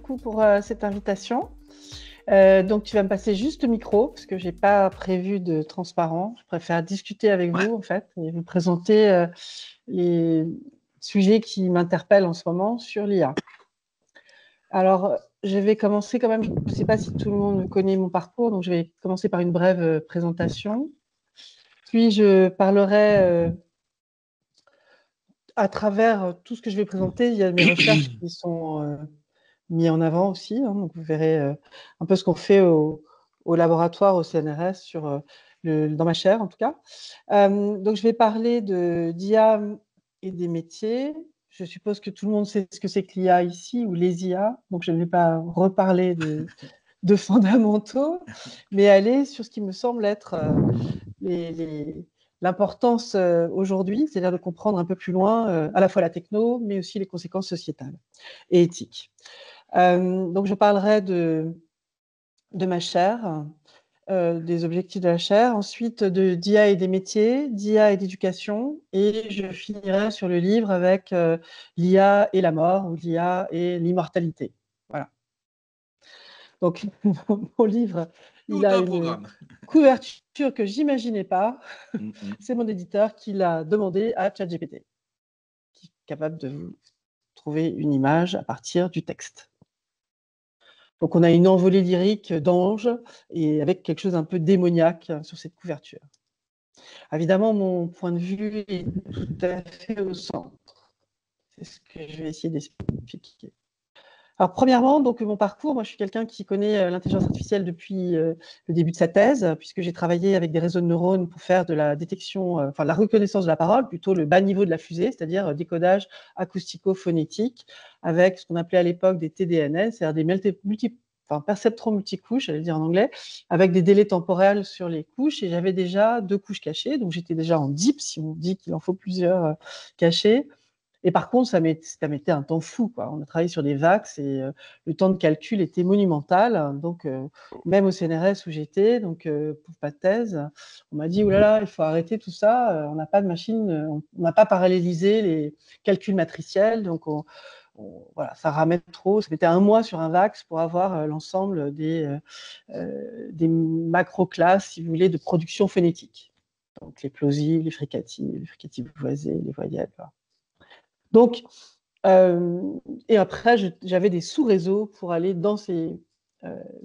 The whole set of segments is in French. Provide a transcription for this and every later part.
beaucoup pour cette invitation. Donc, tu vas me passer juste le micro, parce que je n'ai pas prévu de transparent. Je préfère discuter avec vous, en fait, et vous présenter les sujets qui m'interpellent en ce moment sur l'IA. Alors, je vais commencer quand même, je ne sais pas si tout le monde connaît mon parcours, donc je vais commencer par une brève présentation. Puis, je parlerai à travers tout ce que je vais présenter, il y a mes recherches qui sont mis en avant aussi. Hein, donc, vous verrez un peu ce qu'on fait au laboratoire, au CNRS, dans ma chaire en tout cas. Donc, je vais parler d'IA et des métiers. Je suppose que tout le monde sait ce que c'est que l'IA ici, ou les IA. Donc, je ne vais pas reparler de fondamentaux, mais aller sur ce qui me semble être l'importance aujourd'hui, c'est-à-dire de comprendre un peu plus loin à la fois la techno, mais aussi les conséquences sociétales et éthiques. Donc, je parlerai de ma chaire, des objectifs de la chaire, ensuite d'IA et des métiers, d'IA et d'éducation, et je finirai sur le livre avec l'IA et la mort, ou l'IA et l'immortalité. Voilà. Donc, mon livre, il a une couverture que j'imaginais pas. C'est mon éditeur qui l'a demandé à ChatGPT, qui est capable de vous trouver une image à partir du texte. Donc, on a une envolée lyrique d'anges et avec quelque chose un peu démoniaque sur cette couverture. Évidemment, mon point de vue est tout à fait au centre. C'est ce que je vais essayer d'expliquer. Alors, premièrement, donc, mon parcours, moi, je suis quelqu'un qui connaît l'intelligence artificielle depuis le début de sa thèse, puisque j'ai travaillé avec des réseaux de neurones pour faire de la détection, enfin, la reconnaissance de la parole, plutôt le bas niveau de la fusée, c'est-à-dire décodage acoustico-phonétique, avec ce qu'on appelait à l'époque des TDNN, c'est-à-dire des perceptrons multicouches, j'allais dire en anglais, avec des délais temporels sur les couches, et j'avais déjà 2 couches cachées, donc j'étais déjà en deep, si on dit qu'il en faut plusieurs cachées. Et par contre, ça mettait un temps fou, quoi. On a travaillé sur des VAX et le temps de calcul était monumental. Donc, même au CNRS où j'étais, donc pour pas de thèse, on m'a dit, oh là là, il faut arrêter tout ça. On n'a pas de machine, on n'a pas parallélisé les calculs matriciels. Donc, voilà, ça ramène trop. Ça mettait 1 mois sur un VAX pour avoir l'ensemble des macro-classes, si vous voulez, de production phonétique. Donc, les plosives, les fricatives voisées, les voyelles, voilà. Donc, et après, j'avais des sous-réseaux pour aller dans ces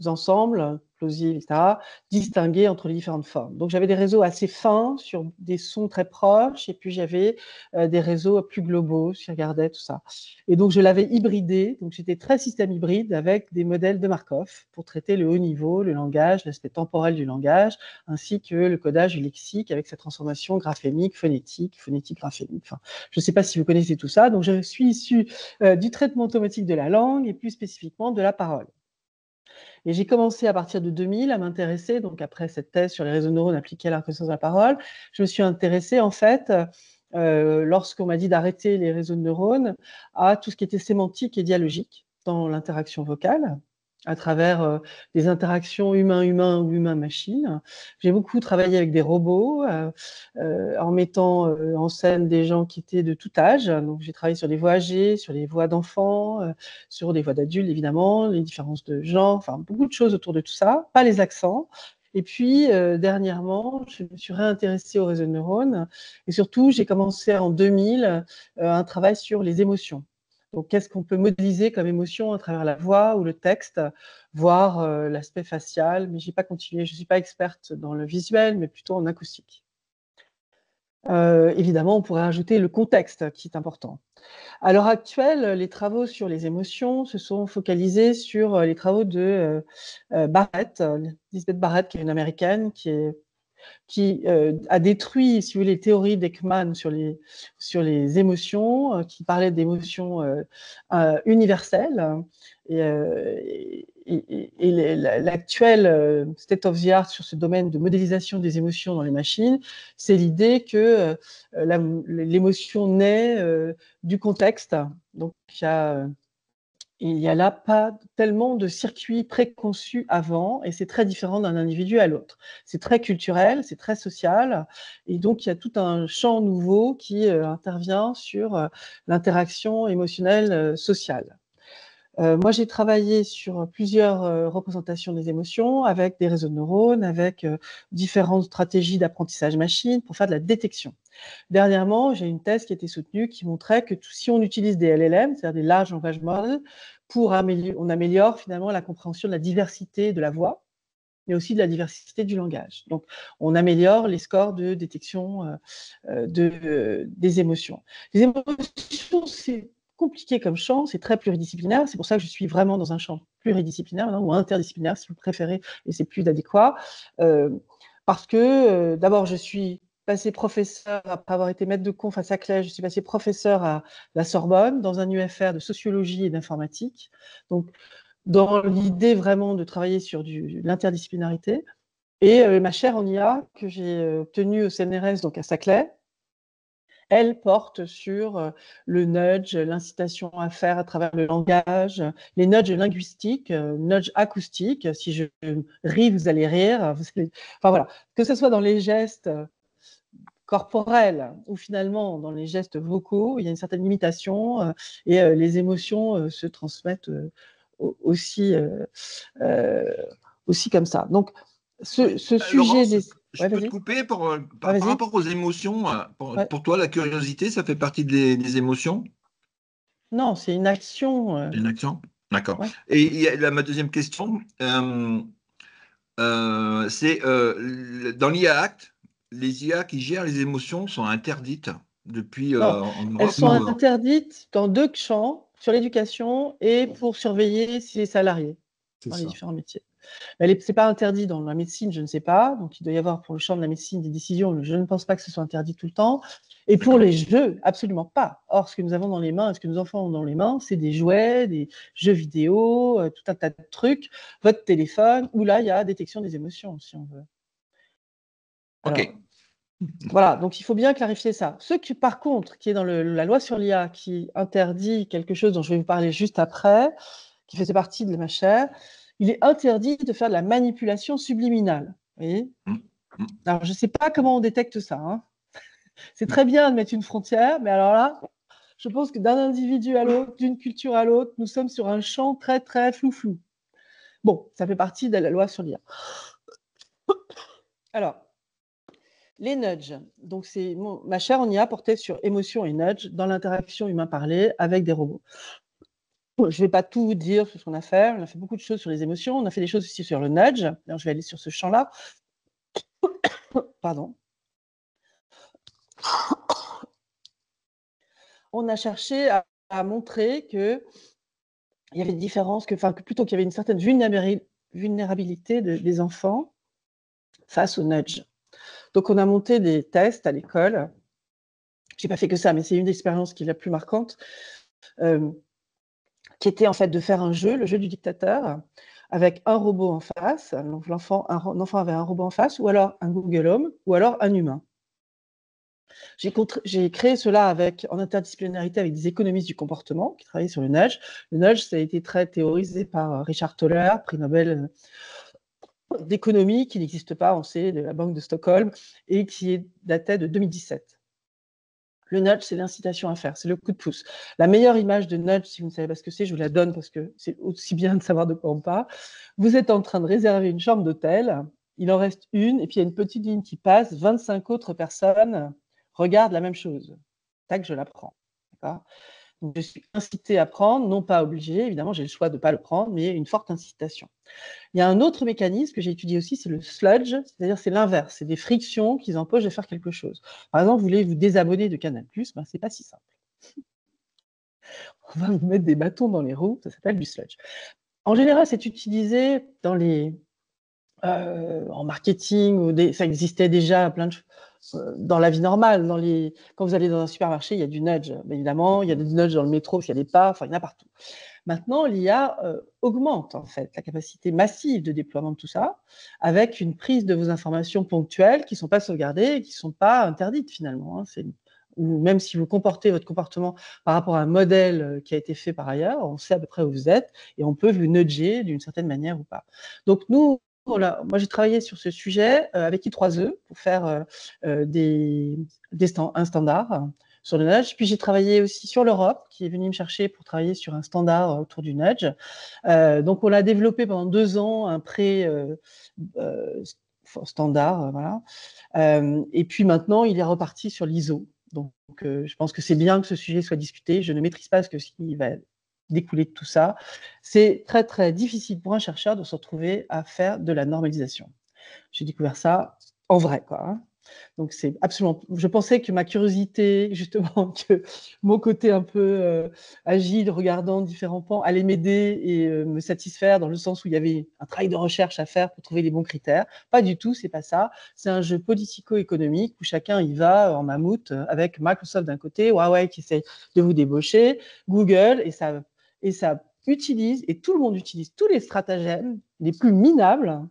ensembles, plosives, etc., distinguer entre les différentes formes. Donc, j'avais des réseaux assez fins sur des sons très proches, et puis j'avais des réseaux plus globaux qui regardaient tout ça. Et donc, je l'avais hybridé, donc j'étais très système hybride avec des modèles de Markov pour traiter le haut niveau, le langage, l'aspect temporel du langage, ainsi que le codage du lexique avec sa transformation graphémique, phonétique, graphémique. Enfin, je ne sais pas si vous connaissez tout ça. Donc, je suis issu du traitement automatique de la langue et plus spécifiquement de la parole. Et j'ai commencé à partir de 2000 à m'intéresser, donc après cette thèse sur les réseaux de neurones appliqués à la reconnaissance de la parole, je me suis intéressée en fait, lorsqu'on m'a dit d'arrêter les réseaux de neurones, à tout ce qui était sémantique et dialogique dans l'interaction vocale, à travers des interactions humain-humain ou humain-machine. J'ai beaucoup travaillé avec des robots, en mettant en scène des gens qui étaient de tout âge. Donc, j'ai travaillé sur les voix âgées, sur les voix d'enfants, sur des voix d'adultes, évidemment, les différences de genre, enfin, beaucoup de choses autour de tout ça, pas les accents. Et puis, dernièrement, je me suis réintéressée aux réseaux de neurones. Et surtout, j'ai commencé en 2000 un travail sur les émotions. Donc, qu'est-ce qu'on peut modéliser comme émotion à travers la voix ou le texte, voire l'aspect facial. Mais je n'ai pas continué, je ne suis pas experte dans le visuel, mais plutôt en acoustique. Évidemment, on pourrait ajouter le contexte qui est important. À l'heure actuelle, les travaux sur les émotions se sont focalisés sur les travaux de Barrett, Lisbeth Barrett, qui est une Américaine, qui a détruit, si vous voulez, les théories d'Ekman sur les émotions, qui parlait d'émotions universelles. Et l'actuel state of the art sur ce domaine de modélisation des émotions dans les machines, c'est l'idée que l'émotion naît du contexte. Donc, il n'y a là pas tellement de circuits préconçus avant, et c'est très différent d'un individu à l'autre. C'est très culturel, c'est très social, et donc il y a tout un champ nouveau qui intervient sur l'interaction émotionnelle sociale. Moi, j'ai travaillé sur plusieurs représentations des émotions avec des réseaux de neurones, avec différentes stratégies d'apprentissage machine pour faire de la détection. Dernièrement, j'ai une thèse qui a été soutenue qui montrait que si on utilise des LLM, c'est-à-dire des Large Language Models, on améliore finalement la compréhension de la diversité de la voix, mais aussi de la diversité du langage. Donc, on améliore les scores de détection des émotions. Les émotions, c'est compliqué comme champ, c'est très pluridisciplinaire, c'est pour ça que je suis vraiment dans un champ pluridisciplinaire ou interdisciplinaire, si vous préférez, et c'est plus adéquat, parce que d'abord, je suis passée professeur, après avoir été maître de conf à Saclay, je suis passée professeur à la Sorbonne, dans un UFR de sociologie et d'informatique, donc dans l'idée vraiment de travailler sur l'interdisciplinarité. Et ma chaire en IA que j'ai obtenue au CNRS, donc à Saclay, elle porte sur le nudge, l'incitation à faire à travers le langage, les nudges linguistiques, nudge acoustiques. Si je ris, vous allez rire. Enfin voilà, que ce soit dans les gestes corporels ou finalement dans les gestes vocaux, il y a une certaine limitation et les émotions se transmettent aussi, aussi comme ça. Donc, Oui. ce sujet Laurence, des... je Ouais, peux te vas-y. couper Ouais, par vas-y. rapport aux émotions. Ouais. Pour toi, la curiosité, ça fait partie des émotions? Non, c'est une action. Une action? D'accord. Ouais. Et ma deuxième question, c'est dans l'IA Act, les IA qui gèrent les émotions sont interdites depuis Non, en elles Europe sont ou interdites dans deux champs, sur l'éducation et pour surveiller si les salariés c'est dans les ça. différents métiers. Mais ce n'est pas interdit dans la médecine, je ne sais pas. Donc, il doit y avoir pour le champ de la médecine des décisions. Je ne pense pas que ce soit interdit tout le temps. Et pour D'accord. les jeux, absolument pas. Or, ce que nous avons dans les mains, ce que nos enfants ont dans les mains, c'est des jouets, des jeux vidéo, tout un tas de trucs, votre téléphone, où là, il y a détection des émotions, si on veut. Ok. Alors, voilà, donc il faut bien clarifier ça. Ce qui, par contre, qui est dans la loi sur l'IA, qui interdit quelque chose dont je vais vous parler juste après, qui faisait partie de ma chaire, il est interdit de faire de la manipulation subliminale. Vous voyez. Mm, mm. Alors, je ne sais pas comment on détecte ça. Hein. C'est très bien de mettre une frontière, mais alors là, je pense que d'un individu à l'autre, d'une culture à l'autre, nous sommes sur un champ très, très flou-flou. Bon, ça fait partie de la loi sur l'IA. Alors, les nudges. Donc, ma chaire en IA portait sur émotion et nudge dans l'interaction humain-parlé avec des robots. Je ne vais pas tout vous dire sur ce qu'on a fait. On a fait beaucoup de choses sur les émotions. On a fait des choses aussi sur le nudge. Alors, je vais aller sur ce champ-là. Pardon. On a cherché à montrer qu'il y avait des différences, que plutôt qu'il y avait une certaine vulnérabilité des enfants face au nudge. Donc, on a monté des tests à l'école. Je n'ai pas fait que ça, mais c'est une expérience qui est la plus marquante, qui était en fait de faire un jeu, le jeu du dictateur, avec un robot en face. Donc, l'enfant avait un robot en face, ou alors un Google Home, ou alors un humain. J'ai créé cela en interdisciplinarité avec des économistes du comportement qui travaillaient sur le nudge. Le nudge, ça a été très théorisé par Richard Thaler, prix Nobel d'économie, qui n'existe pas, on sait, de la Banque de Stockholm, et qui datait de 2017. Le nudge, c'est l'incitation à faire, c'est le coup de pouce. La meilleure image de nudge, si vous ne savez pas ce que c'est, je vous la donne parce que c'est aussi bien de savoir de quoi on parle. Vous êtes en train de réserver une chambre d'hôtel, il en reste une, et puis il y a une petite ligne qui passe, 25 autres personnes regardent la même chose. Tac, je la prends. Donc, je suis incitée à prendre, non pas obligée, évidemment, j'ai le choix de ne pas le prendre, mais une forte incitation. Il y a un autre mécanisme que j'ai étudié aussi, c'est le sludge, c'est-à-dire c'est l'inverse, c'est des frictions qui empêchent de faire quelque chose. Par exemple, vous voulez vous désabonner de Canal+, ben, c'est pas si simple. On va vous mettre des bâtons dans les roues, ça s'appelle du sludge. En général, c'est utilisé en marketing, ça existait déjà plein de dans la vie normale. Quand vous allez dans un supermarché, il y a du nudge, évidemment, il y a du nudge dans le métro, il y a des pas, enfin, il y en a partout. Maintenant, l'IA augmente en fait la capacité massive de déploiement de tout ça, avec une prise de vos informations ponctuelles qui ne sont pas sauvegardées et qui ne sont pas interdites finalement. Hein. Ou même si vous comportez votre comportement par rapport à un modèle qui a été fait par ailleurs, on sait à peu près où vous êtes et on peut vous nudger d'une certaine manière ou pas. Donc nous, moi, j'ai travaillé sur ce sujet avec I3E pour faire un standard sur le nudge. Puis j'ai travaillé aussi sur l'Europe, qui est venue me chercher pour travailler sur un standard autour du nudge. Donc, on l'a développé pendant 2 ans, un pré-standard, voilà. Et puis maintenant, il est reparti sur l'ISO. Donc, je pense que c'est bien que ce sujet soit discuté. Je ne maîtrise pas ce qui va découler de tout ça. C'est très, très difficile pour un chercheur de se retrouver à faire de la normalisation. J'ai découvert ça en vrai, quoi, hein. Donc, c'est absolument. Je pensais que ma curiosité, justement, que mon côté un peu agile, regardant différents pans, allait m'aider et me satisfaire dans le sens où il y avait un travail de recherche à faire pour trouver les bons critères. Pas du tout, c'est pas ça. C'est un jeu politico-économique où chacun y va en mammouth avec Microsoft d'un côté, Huawei qui essaie de vous débaucher, Google, et ça utilise, et tout le monde utilise tous les stratagèmes les plus minables,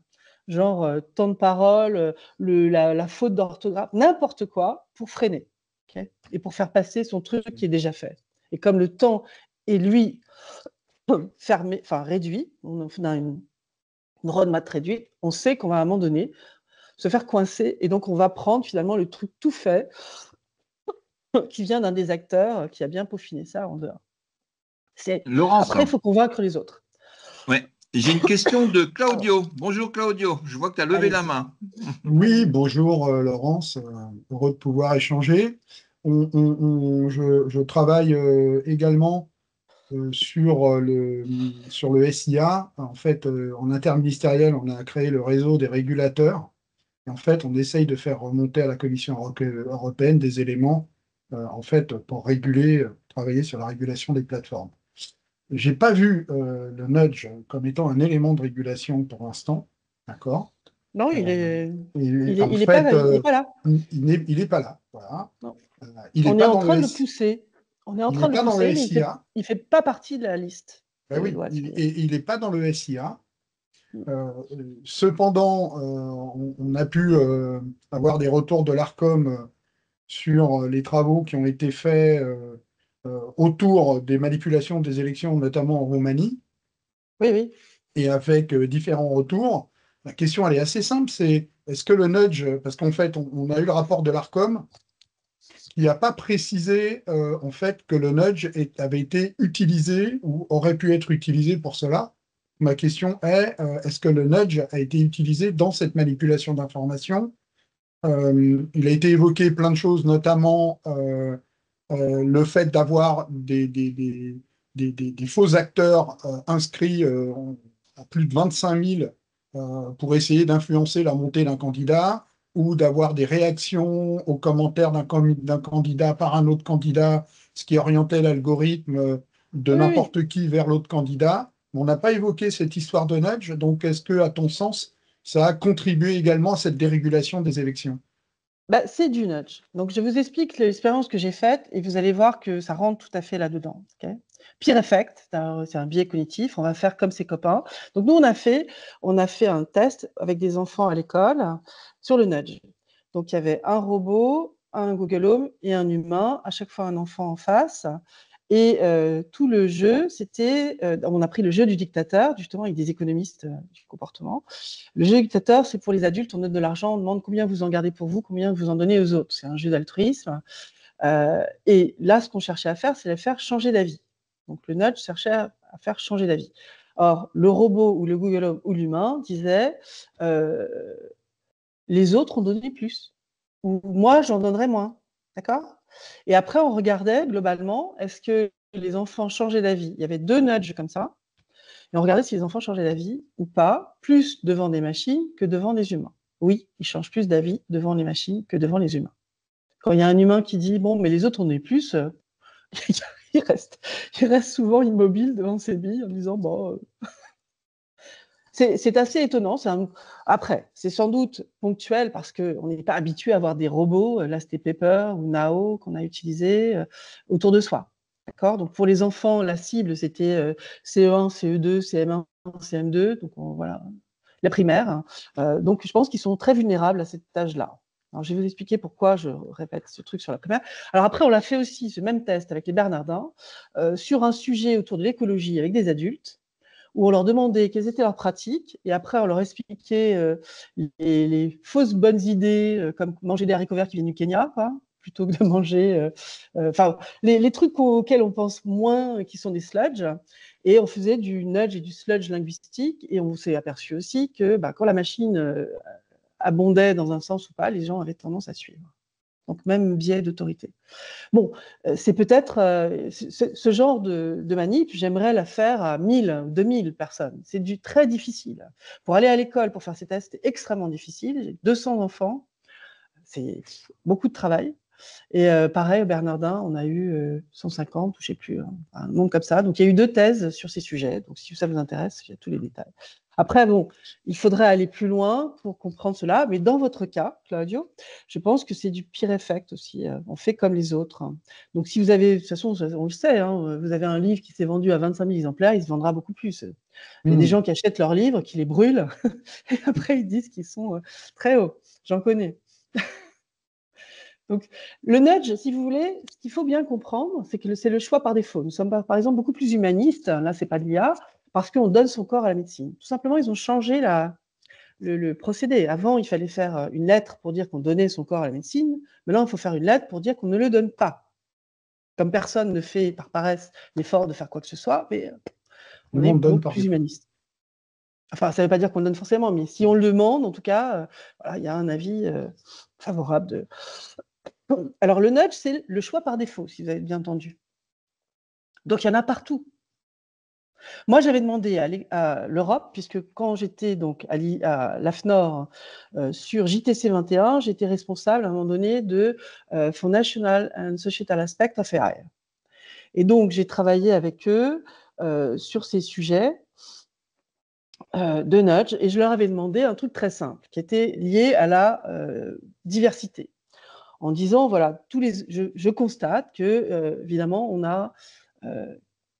genre temps de parole, la faute d'orthographe, n'importe quoi, pour freiner, okay, et pour faire passer son truc qui est déjà fait. Et comme le temps est, lui, réduit, on a une roadmap réduite, on sait qu'on va à un moment donné se faire coincer, et donc on va prendre finalement le truc tout fait qui vient d'un des acteurs qui a bien peaufiné ça en dehors. Laurence. Après, il faut convaincre les autres. Ouais. J'ai une question de Claudio. Bonjour Claudio, je vois que tu as levé la main. Oui, bonjour Laurence, heureux de pouvoir échanger. Je travaille également sur le SIA. En fait, en interministériel, on a créé le réseau des régulateurs. Et en fait, on essaye de faire remonter à la Commission européenne des éléments en fait, pour travailler sur la régulation des plateformes. J'ai pas vu le nudge comme étant un élément de régulation pour l'instant, d'accord? Non, il est En fait, pas là. il n'est pas là. Voilà. Non. Il n'est On est pas en dans train le de le pousser. On est en il train n'est de le pas dans le pousser, mais SIA. il fait pas partie de la liste Ben des oui, lois. il n'est pas dans le SIA. Cependant, on a pu avoir des retours de l'ARCOM sur les travaux qui ont été faits autour des manipulations des élections, notamment en Roumanie, Oui, oui. et avec différents retours. La question, elle est assez simple, c'est est-ce que le nudge, parce qu'en fait, on a eu le rapport de l'ARCOM qui n'a pas précisé en fait que le nudge avait été utilisé ou aurait pu être utilisé pour cela. Ma question est, est-ce que le nudge a été utilisé dans cette manipulation d'informations? Il a été évoqué plein de choses, notamment le fait d'avoir des faux acteurs inscrits à plus de 25 000 pour essayer d'influencer la montée d'un candidat, ou d'avoir des réactions aux commentaires d'un candidat par un autre candidat, ce qui orientait l'algorithme de Oui, oui. n'importe qui vers l'autre candidat. On n'a pas évoqué cette histoire de nudge, donc est-ce que, à ton sens, ça a contribué également à cette dérégulation des élections? Bah, c'est du nudge. Donc, je vous explique l'expérience que j'ai faite et vous allez voir que ça rentre tout à fait là-dedans. Okay, Peer effect, c'est un biais cognitif. On va faire comme ses copains. Donc, nous, on a fait un test avec des enfants à l'école sur le nudge. Donc, il y avait un robot, un Google Home et un humain, à chaque fois un enfant en face. Et tout le jeu, on a pris le jeu du dictateur, justement, avec des économistes du comportement. Le jeu du dictateur, c'est pour les adultes, on donne de l'argent, on demande combien vous en gardez pour vous, combien vous en donnez aux autres. C'est un jeu d'altruisme. Et là, ce qu'on cherchait à faire, c'est les faire changer d'avis. Donc le nudge cherchait à faire changer d'avis. Or, le robot ou le Google Home ou l'humain disait les autres ont donné plus. Ou moi, j'en donnerais moins. D'accord? Et après, on regardait globalement, est-ce que les enfants changeaient d'avis? Il y avait 2 nudges comme ça. Et on regardait si les enfants changeaient d'avis ou pas, plus devant des machines que devant des humains. Oui, ils changent plus d'avis devant les machines que devant les humains. Quand il y a un humain qui dit bon, mais les autres on est plus, il reste souvent immobile devant ses billes en disant bon. C'est assez étonnant. Après, c'est sans doute ponctuel parce qu'on n'est pas habitué à avoir des robots, là c'était Pepper ou Nao qu'on a utilisé autour de soi. D'accord. Donc pour les enfants, la cible c'était CE1, CE2, CM1, CM2, donc voilà, la primaire. Donc je pense qu'ils sont très vulnérables à cet âge-là. Alors je vais vous expliquer pourquoi je répète ce truc sur la primaire. Alors après, on l'a fait aussi, ce même test avec les Bernardins, sur un sujet autour de l'écologie avec des adultes. où on leur demandait quelles étaient leurs pratiques, et après on leur expliquait les fausses bonnes idées, comme manger des haricots verts qui viennent du Kenya, quoi, plutôt que de manger, enfin, les trucs auxquels on pense moins, qui sont des sludges, et on faisait du nudge et du sludge linguistique, et on s'est aperçu aussi que quand la machine abondait dans un sens ou pas, les gens avaient tendance à suivre. Donc même biais d'autorité. Bon, c'est peut-être ce genre de manip, j'aimerais la faire à 1000, 2000 personnes. C'est très difficile. Pour aller à l'école, pour faire ces tests, c'est extrêmement difficile. J'ai 200 enfants, c'est beaucoup de travail. Et pareil, au Bernardin, on a eu 150, je ne sais plus, un nombre comme ça. Donc il y a eu 2 thèses sur ces sujets. Donc si ça vous intéresse, il y a tous les détails. Après, bon, il faudrait aller plus loin pour comprendre cela. Mais dans votre cas, Claudio, je pense que c'est du peer effect aussi. On fait comme les autres. Donc si vous avez, de toute façon, on le sait, hein, vous avez un livre qui s'est vendu à 25 000 exemplaires, il se vendra beaucoup plus. Il y a des gens qui achètent leurs livres, qui les brûlent, et après ils disent qu'ils sont très hauts. J'en connais. Donc, le nudge, si vous voulez, ce qu'il faut bien comprendre, c'est que c'est le choix par défaut. Nous sommes, par exemple, beaucoup plus humanistes, là, c'est pas de l'IA, parce qu'on donne son corps à la médecine. Tout simplement, ils ont changé le procédé. Avant, il fallait faire une lettre pour dire qu'on donnait son corps à la médecine. Maintenant, il faut faire une lettre pour dire qu'on ne le donne pas. Comme personne ne fait, par paresse, l'effort de faire quoi que ce soit, mais on est beaucoup plus humaniste. Enfin, ça ne veut pas dire qu'on le donne forcément, mais si on le demande, en tout cas, voilà, il y a un avis favorable de... Alors, le nudge, c'est le choix par défaut, si vous avez bien entendu. Donc, il y en a partout. Moi, j'avais demandé à l'Europe, puisque quand j'étais donc à l'AFNOR sur JTC 21, j'étais responsable à un moment donné de for National and Societal Aspect of AI. Et donc, j'ai travaillé avec eux sur ces sujets de nudge, et je leur avais demandé un truc très simple, qui était lié à la diversité. En disant, voilà, je constate que, évidemment, on a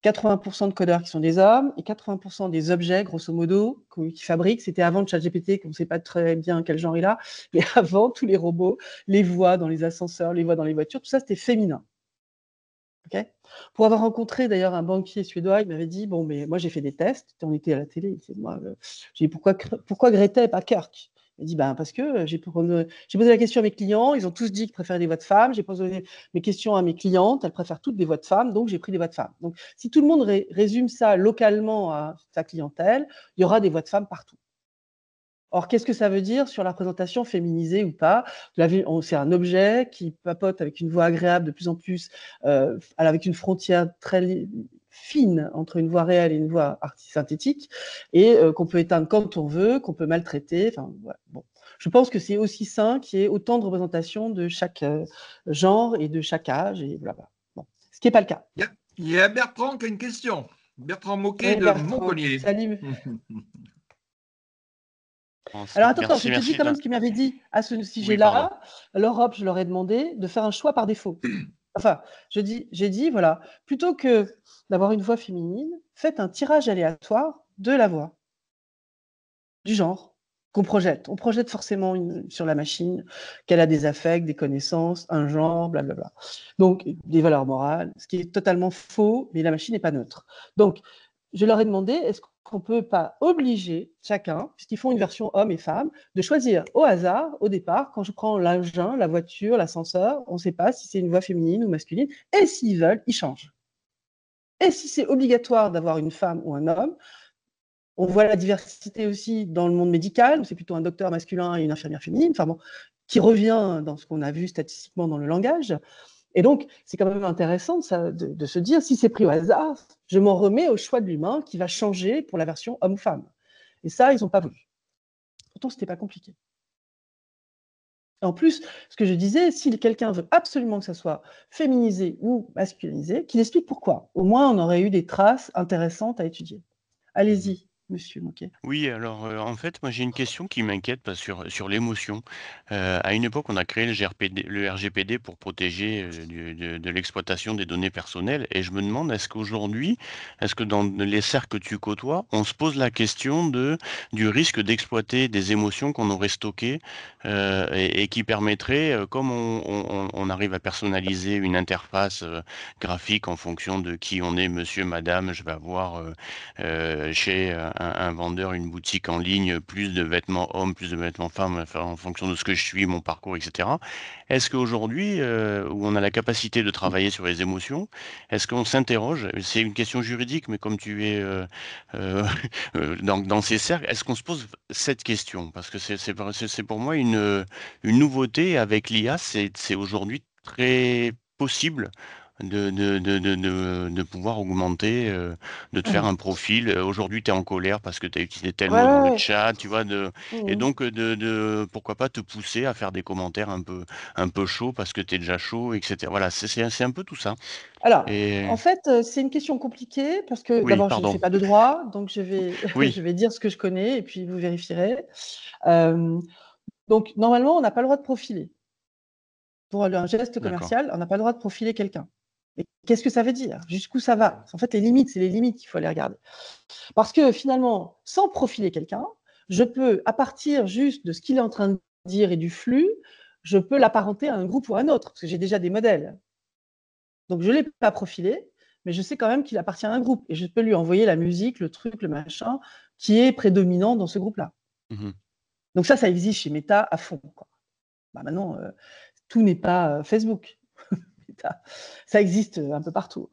80% de codeurs qui sont des hommes et 80% des objets, grosso modo, qui fabriquent. C'était avant le ChatGPT, qu'on ne sait pas très bien quel genre il a, mais avant, tous les robots, les voix dans les ascenseurs, les voix dans les voitures, tout ça, c'était féminin. Okay. Pour avoir rencontré d'ailleurs un banquier suédois, il m'avait dit, bon, mais moi j'ai fait des tests, on était à la télé, j'ai dit, pourquoi Greta et pas Kirk? Il dit, parce que j'ai posé la question à mes clients, ils ont tous dit qu'ils préféraient des voix de femmes, j'ai posé mes questions à mes clientes, elles préfèrent toutes des voix de femmes, donc j'ai pris des voix de femmes. Donc si tout le monde résume ça localement à sa clientèle, il y aura des voix de femmes partout. Or, qu'est-ce que ça veut dire sur la représentation féminisée ou pas? C'est un objet qui papote avec une voix agréable de plus en plus, avec une frontière très fine entre une voix réelle et une voix synthétique, et qu'on peut éteindre quand on veut, qu'on peut maltraiter. Enfin, voilà. Bon. Je pense que c'est aussi sain qu'il y ait autant de représentation de chaque genre et de chaque âge, et blablabla. Bon. Ce qui n'est pas le cas. Il y a Bertrand qui a une question. Bertrand Moquet de Montpellier. Salut. Alors attends, je te dis quand même ce qu'il m'avait dit à ce sujet-là. L'Europe, je leur ai demandé de faire un choix par défaut. Enfin, j'ai dit, voilà, plutôt que d'avoir une voix féminine, faites un tirage aléatoire de la voix, du genre qu'on projette. On projette forcément sur la machine qu'elle a des affects, des connaissances, un genre, blablabla. Donc, des valeurs morales, ce qui est totalement faux, mais la machine n'est pas neutre. Donc, je leur ai demandé, est-ce qu'on ne peut pas obliger chacun, puisqu'ils font une version homme et femme, de choisir au hasard, au départ, quand je prends l'engin, la voiture, l'ascenseur, on ne sait pas si c'est une voix féminine ou masculine, et s'ils veulent, ils changent. Et si c'est obligatoire d'avoir une femme ou un homme, on voit la diversité aussi dans le monde médical, où c'est plutôt un docteur masculin et une infirmière féminine, enfin bon, qui revient dans ce qu'on a vu statistiquement dans le langage. Et donc, c'est quand même intéressant de se dire, si c'est pris au hasard, je m'en remets au choix de l'humain qui va changer pour la version homme ou femme. Et ça, ils n'ont pas voulu. Pourtant, ce n'était pas compliqué. En plus, ce que je disais, si quelqu'un veut absolument que ça soit féminisé ou masculinisé, qu'il explique pourquoi. Au moins, on aurait eu des traces intéressantes à étudier. Allez-y. monsieur Moquet. Oui, alors, en fait, moi, j'ai une question qui m'inquiète sur l'émotion. À une époque, on a créé le RGPD pour protéger, de l'exploitation des données personnelles et je me demande, est-ce que dans les cercles que tu côtoies, on se pose la question du risque d'exploiter des émotions qu'on aurait stockées, et qui permettrait, comme on arrive à personnaliser une interface, graphique en fonction de qui on est, monsieur, madame, je vais avoir, chez un vendeur, une boutique en ligne, plus de vêtements hommes, plus de vêtements femmes, enfin, en fonction de ce que je suis, mon parcours, etc. Est-ce qu'aujourd'hui, où on a la capacité de travailler sur les émotions, est-ce qu'on s'interroge, c'est une question juridique, mais comme tu es euh, dans ces cercles, est-ce qu'on se pose cette question? Parce que c'est pour moi une nouveauté avec l'IA, c'est aujourd'hui très possible de pouvoir augmenter, de te faire Ouais, un profil. Aujourd'hui, tu es en colère parce que tu as utilisé tel ouais, mot dans le ouais. chat, tu vois, et Mhm. donc pourquoi pas te pousser à faire des commentaires un peu chauds parce que tu es déjà chaud, etc. Voilà, c'est un peu tout ça. Alors, Et en fait, c'est une question compliquée parce que oui, d'abord, je ne pardon. fais pas de droit, donc je vais, Oui, je vais dire ce que je connais et puis vous vérifierez. Euh, donc, normalement, on n'a pas le droit de profiler. Pour un geste d'accord. commercial, on n'a pas le droit de profiler quelqu'un. Et qu'est-ce que ça veut dire? Jusqu'où ça va? En fait, les limites, c'est les limites qu'il faut aller regarder. Parce que finalement, sans profiler quelqu'un, je peux, à partir juste de ce qu'il est en train de dire et du flux, je peux l'apparenter à un groupe ou à un autre, parce que j'ai déjà des modèles. Donc, je ne l'ai pas profilé, mais je sais quand même qu'il appartient à un groupe. Et je peux lui envoyer la musique, le truc, le machin, qui est prédominant dans ce groupe-là. Mhm. Donc ça existe chez Meta à fond, quoi. Bah maintenant, tout n'est pas Facebook. Ça existe un peu partout.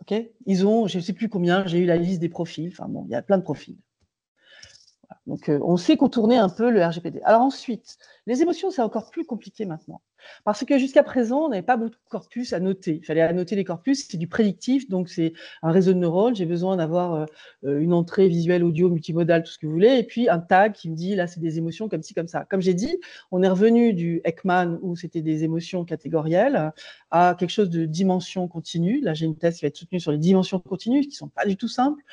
Okay, ils ont, je ne sais plus combien, j'ai eu la liste des profils. Enfin bon, il y a plein de profils. Donc, on sait contourner un peu le RGPD. Alors ensuite, les émotions, c'est encore plus compliqué maintenant. Parce que jusqu'à présent, on n'avait pas beaucoup de corpus à noter. Il fallait annoter les corpus, c'est du prédictif, donc c'est un réseau de neurones. J'ai besoin d'avoir une entrée visuelle, audio, multimodale, tout ce que vous voulez, et puis un tag qui me dit, là, c'est des émotions comme ci, comme ça. Comme j'ai dit, on est revenu du Ekman, où c'était des émotions catégorielles, à quelque chose de dimension continue. Là, j'ai une thèse qui va être soutenue sur les dimensions continues, qui ne sont pas du tout simples.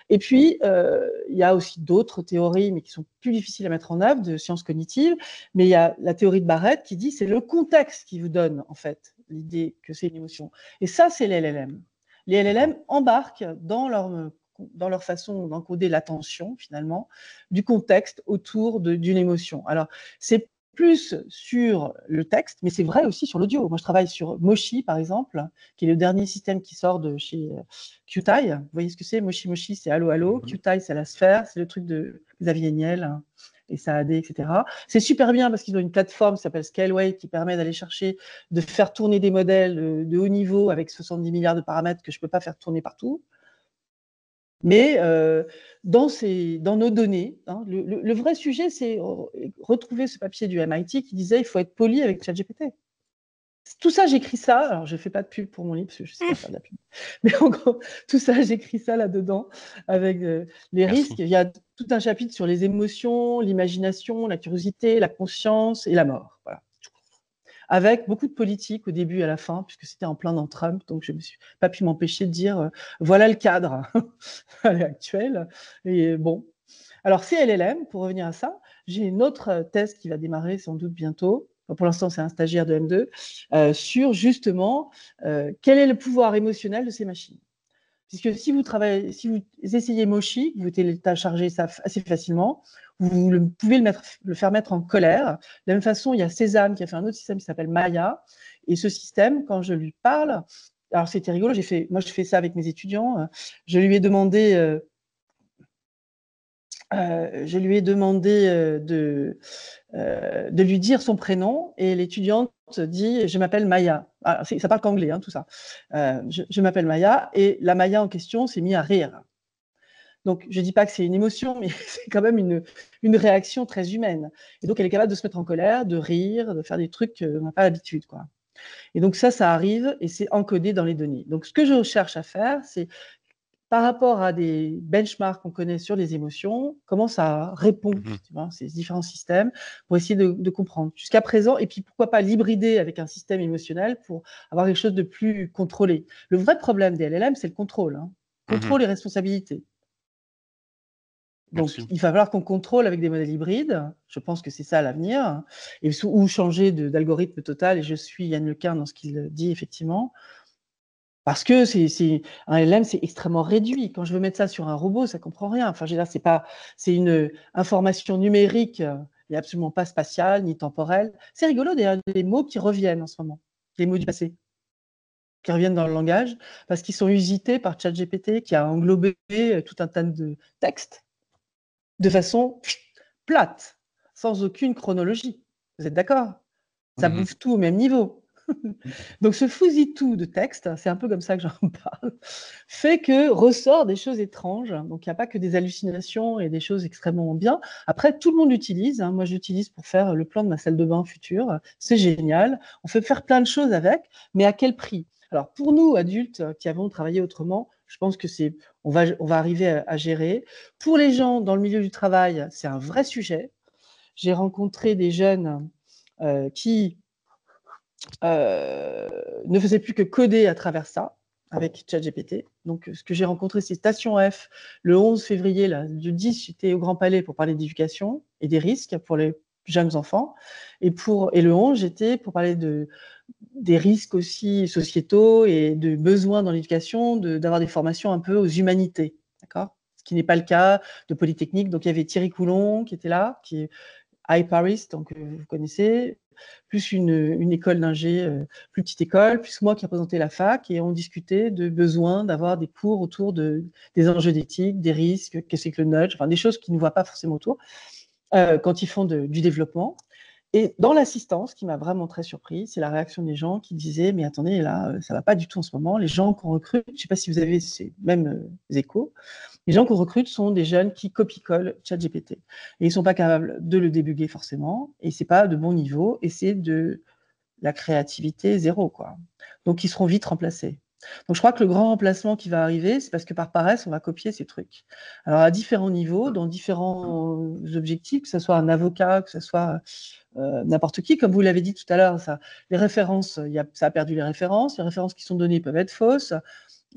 Et puis, il y a aussi d'autres théories, mais qui sont plus difficiles à mettre en œuvre, de sciences cognitives. Mais il y a la théorie de Barrett qui dit que c'est le contexte qui vous donne, en fait, l'idée que c'est une émotion. Et ça, c'est les LLM. Les D'accord. LLM embarquent dans leur façon d'encoder l'attention, finalement, du contexte autour d'une émotion. Alors, c'est plus sur le texte, mais c'est vrai aussi sur l'audio. Moi, je travaille sur Moshi, par exemple, qui est le dernier système qui sort de chez QTI. Vous voyez ce que c'est? Moshi Moshi, c'est Allo Allo. Mhm. QTI, c'est la sphère, c'est le truc de Xavier Niel et Saadé, etc. C'est super bien parce qu'ils ont une plateforme qui s'appelle Scaleway qui permet d'aller chercher, de faire tourner des modèles de haut niveau avec 70 milliards de paramètres que je ne peux pas faire tourner partout. Mais dans nos données, hein, le vrai sujet, c'est retrouver ce papier du MIT qui disait il faut être poli avec ChatGPT. Tout ça, j'écris ça. Alors, je ne fais pas de pub pour mon livre parce que je ne sais pas faire de la pub. Mais en gros, tout ça, j'écris ça là-dedans avec les Merci. risques. Il y a tout un chapitre sur les émotions, l'imagination, la curiosité, la conscience et la mort. Voilà. Avec beaucoup de politique au début et à la fin, puisque c'était en plein dans Trump. Donc, je ne me suis pas pu m'empêcher de dire voilà le cadre à l'heure actuelle. Et bon. Alors, CLLM, pour revenir à ça, j'ai une autre thèse qui va démarrer sans doute bientôt. Pour l'instant, c'est un stagiaire de M2, sur justement quel est le pouvoir émotionnel de ces machines. Puisque si vous essayez Moshi, vous téléchargez ça assez facilement, vous pouvez le faire mettre en colère. De la même façon, il y a Cézanne qui a fait un autre système qui s'appelle Maya. Et ce système, quand je lui parle, alors c'était rigolo, moi je fais ça avec mes étudiants, je lui ai demandé de lui dire son prénom et l'étudiante dit je m'appelle Maya. Ah, ça parle qu'anglais, hein, tout ça. Je m'appelle Maya et la Maya en question s'est mise à rire. Donc je ne dis pas que c'est une émotion, mais c'est quand même une réaction très humaine. Et donc elle est capable de se mettre en colère, de rire, de faire des trucs qu'on n'a pas l'habitude, quoi. Et donc ça arrive et c'est encodé dans les données. Donc ce que je cherche à faire, c'est par rapport à des benchmarks qu'on connaît sur les émotions, comment ça répond, Mhm. tu vois, ces différents systèmes, pour essayer de comprendre. Jusqu'à présent, et puis pourquoi pas l'hybrider avec un système émotionnel pour avoir quelque chose de plus contrôlé. Le vrai problème des LLM, c'est le contrôle. Hein. Mhm. Contrôle et responsabilité. Donc, Merci. il va falloir qu'on contrôle avec des modèles hybrides. Je pense que c'est ça l'avenir. Ou changer d'algorithme total. Et je suis Yann Lequin dans ce qu'il dit, effectivement. Parce que un LLM, c'est extrêmement réduit. Quand je veux mettre ça sur un robot, ça ne comprend rien. Enfin, je veux dire, c'est une information numérique, et absolument pas spatiale ni temporelle. C'est rigolo, d'ailleurs, les mots qui reviennent en ce moment, les mots du passé, qui reviennent dans le langage, parce qu'ils sont usités par ChatGPT, qui a englobé tout un tas de textes de façon plate, sans aucune chronologie. Vous êtes d'accord? Ça bouffe tout au même niveau. Donc ce fousitou de texte, c'est un peu comme ça que j'en parle, fait que ressort des choses étranges. Donc il n'y a pas que des hallucinations et des choses extrêmement bien. Après, tout le monde l'utilise. Moi, j'utilise pour faire le plan de ma salle de bain future. C'est génial. On fait faire plein de choses avec, mais à quel prix? Alors pour nous, adultes qui avons travaillé autrement, je pense que on va arriver à gérer. Pour les gens dans le milieu du travail, c'est un vrai sujet. J'ai rencontré des jeunes qui ne faisait plus que coder à travers ça, avec ChatGPT. Donc, ce que j'ai rencontré, c'est Station F, le 11 février, là, du 10, j'étais au Grand Palais pour parler d'éducation et des risques pour les jeunes enfants. Et le 11, j'étais pour parler des risques aussi sociétaux et de besoins dans l'éducation, d'avoir des formations un peu aux humanités. D'accord ? Ce qui n'est pas le cas de Polytechnique. Donc, il y avait Thierry Coulon qui était là, qui est iParis, donc vous connaissez, plus une école d'ingé, plus petite école, plus moi qui représentais la fac, et on discutait de besoin d'avoir des cours autour des enjeux d'éthique, des risques, qu'est-ce que c'est que le nudge, enfin des choses qu'ils ne voient pas forcément autour quand ils font du développement. Et dans l'assistance, ce qui m'a vraiment très surpris, c'est la réaction des gens qui disaient « Mais attendez, là, ça ne va pas du tout en ce moment. Les gens qu'on recrute, je ne sais pas si vous avez ces mêmes échos, les gens qu'on recrute sont des jeunes qui copie-collent ChatGPT. Et ils ne sont pas capables de le débugger forcément, et ce n'est pas de bon niveau, et c'est de la créativité zéro, quoi. Donc, ils seront vite remplacés. Donc, je crois que le grand remplacement qui va arriver, c'est parce que par paresse, on va copier ces trucs. Alors, à différents niveaux, dans différents objectifs, que ce soit un avocat, que ce soit n'importe qui, comme vous l'avez dit tout à l'heure, les références, ça a perdu les références qui sont données peuvent être fausses.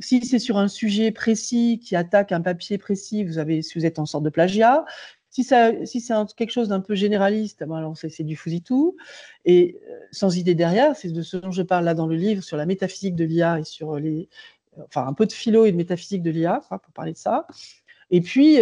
Si c'est sur un sujet précis qui attaque un papier précis, si vous êtes en sorte de plagiat. Si c'est quelque chose d'un peu généraliste, alors c'est du fousitou. Et sans idée derrière, c'est de ce dont je parle là dans le livre sur la métaphysique de l'IA et sur un peu de philo et de métaphysique de l'IA, pour parler de ça. Et puis,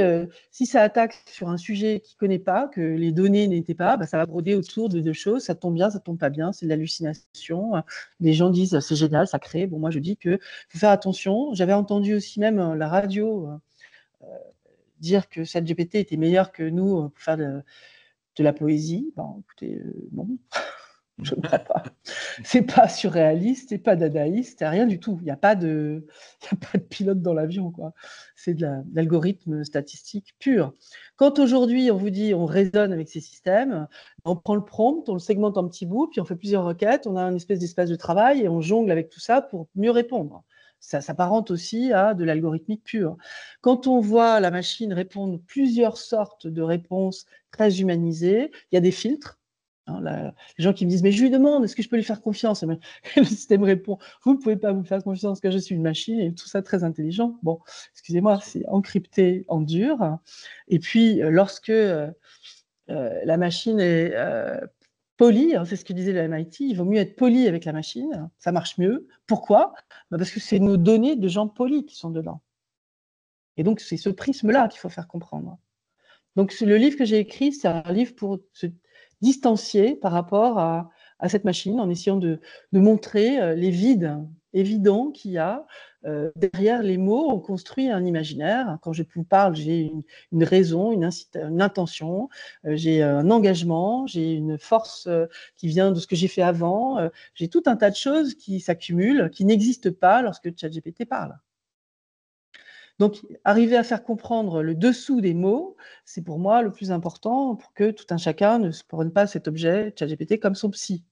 si ça attaque sur un sujet qu'il ne connaît pas, que les données n'étaient pas, ça va broder autour de deux choses. Ça tombe bien, ça ne tombe pas bien, c'est de l'hallucination. Les gens disent c'est génial, ça crée. Bon, moi, je dis qu'il faut faire attention. J'avais entendu aussi même la radio dire que ChatGPT était meilleur que nous pour faire de la poésie. Bon, écoutez, non. Je ne crois pas. C'est pas surréaliste, c'est pas dadaïste, c'est rien du tout. Il n'y a pas de pilote dans l'avion, quoi. C'est de l'algorithme statistique pur. Quand aujourd'hui on vous dit on raisonne avec ces systèmes, on prend le prompt, on le segmente en petits bouts, puis on fait plusieurs requêtes, on a une espèce d'espace de travail et on jongle avec tout ça pour mieux répondre. Ça s'apparente aussi à de l'algorithmique pure. Quand on voit la machine répondre plusieurs sortes de réponses très humanisées, il y a des filtres. Les gens qui me disent « Mais je lui demande, est-ce que je peux lui faire confiance ?» Et le système répond « Vous ne pouvez pas vous faire confiance car je suis une machine. » Et tout ça très intelligent. Bon, excusez-moi, c'est encrypté en dur. Et puis, lorsque la machine est polie, c'est ce que disait le MIT, il vaut mieux être poli avec la machine, ça marche mieux. Pourquoi ? Parce que c'est nos données de gens polis qui sont dedans. Et donc, c'est ce prisme-là qu'il faut faire comprendre. Donc, le livre que j'ai écrit, c'est un livre pour se distancier par rapport à cette machine, en essayant de montrer les vides évidents qu'il y a. Derrière les mots, on construit un imaginaire. Quand je vous parle, j'ai une raison, une intention, j'ai un engagement, j'ai une force qui vient de ce que j'ai fait avant. J'ai tout un tas de choses qui s'accumulent, qui n'existent pas lorsque ChatGPT parle. Donc, arriver à faire comprendre le dessous des mots, c'est pour moi le plus important pour que tout un chacun ne se prenne pas cet objet ChatGPT comme son psy,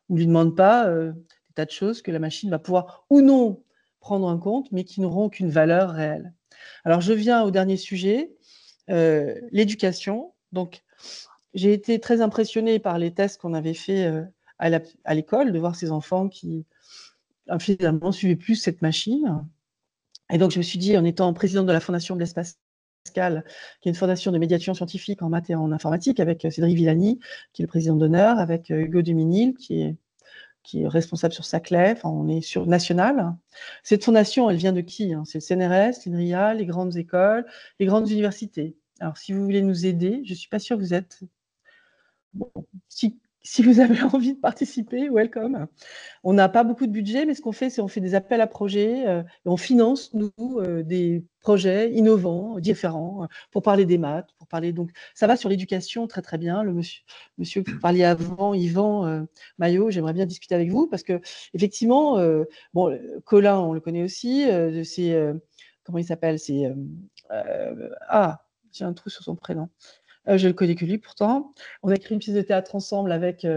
ou ne lui demande pas des tas de choses que la machine va pouvoir ou non prendre en compte, mais qui n'auront aucune valeur réelle. Alors, je viens au dernier sujet, l'éducation. Donc, j'ai été très impressionnée par les tests qu'on avait faits à l'école, de voir ces enfants qui, finalement, ne suivaient plus cette machine. Et donc, je me suis dit, en étant présidente de la Fondation Blaise Pascal, qui est une fondation de médiation scientifique en maths et en informatique, avec Cédric Villani, qui est le président d'honneur, avec Hugo Duminil, qui est responsable sur Saclay. Enfin, on est sur national. Cette fondation, elle vient de qui, hein? C'est le CNRS, l'INRIA, les grandes écoles, les grandes universités. Alors, si vous voulez nous aider, je ne suis pas sûre que vous êtes... Bon, si vous avez envie de participer, welcome. On n'a pas beaucoup de budget, mais ce qu'on fait, c'est on fait des appels à projets et on finance, nous, des projets innovants, différents, pour parler des maths, pour parler... Donc, ça va sur l'éducation très, très bien. Le monsieur que vous parliez avant, Yvan Maillot, j'aimerais bien discuter avec vous parce que, effectivement, bon, Colin, on le connaît aussi, comment il s'appelle? J'ai un trou sur son prénom. Je le connais que lui, pourtant. On a écrit une pièce de théâtre ensemble avec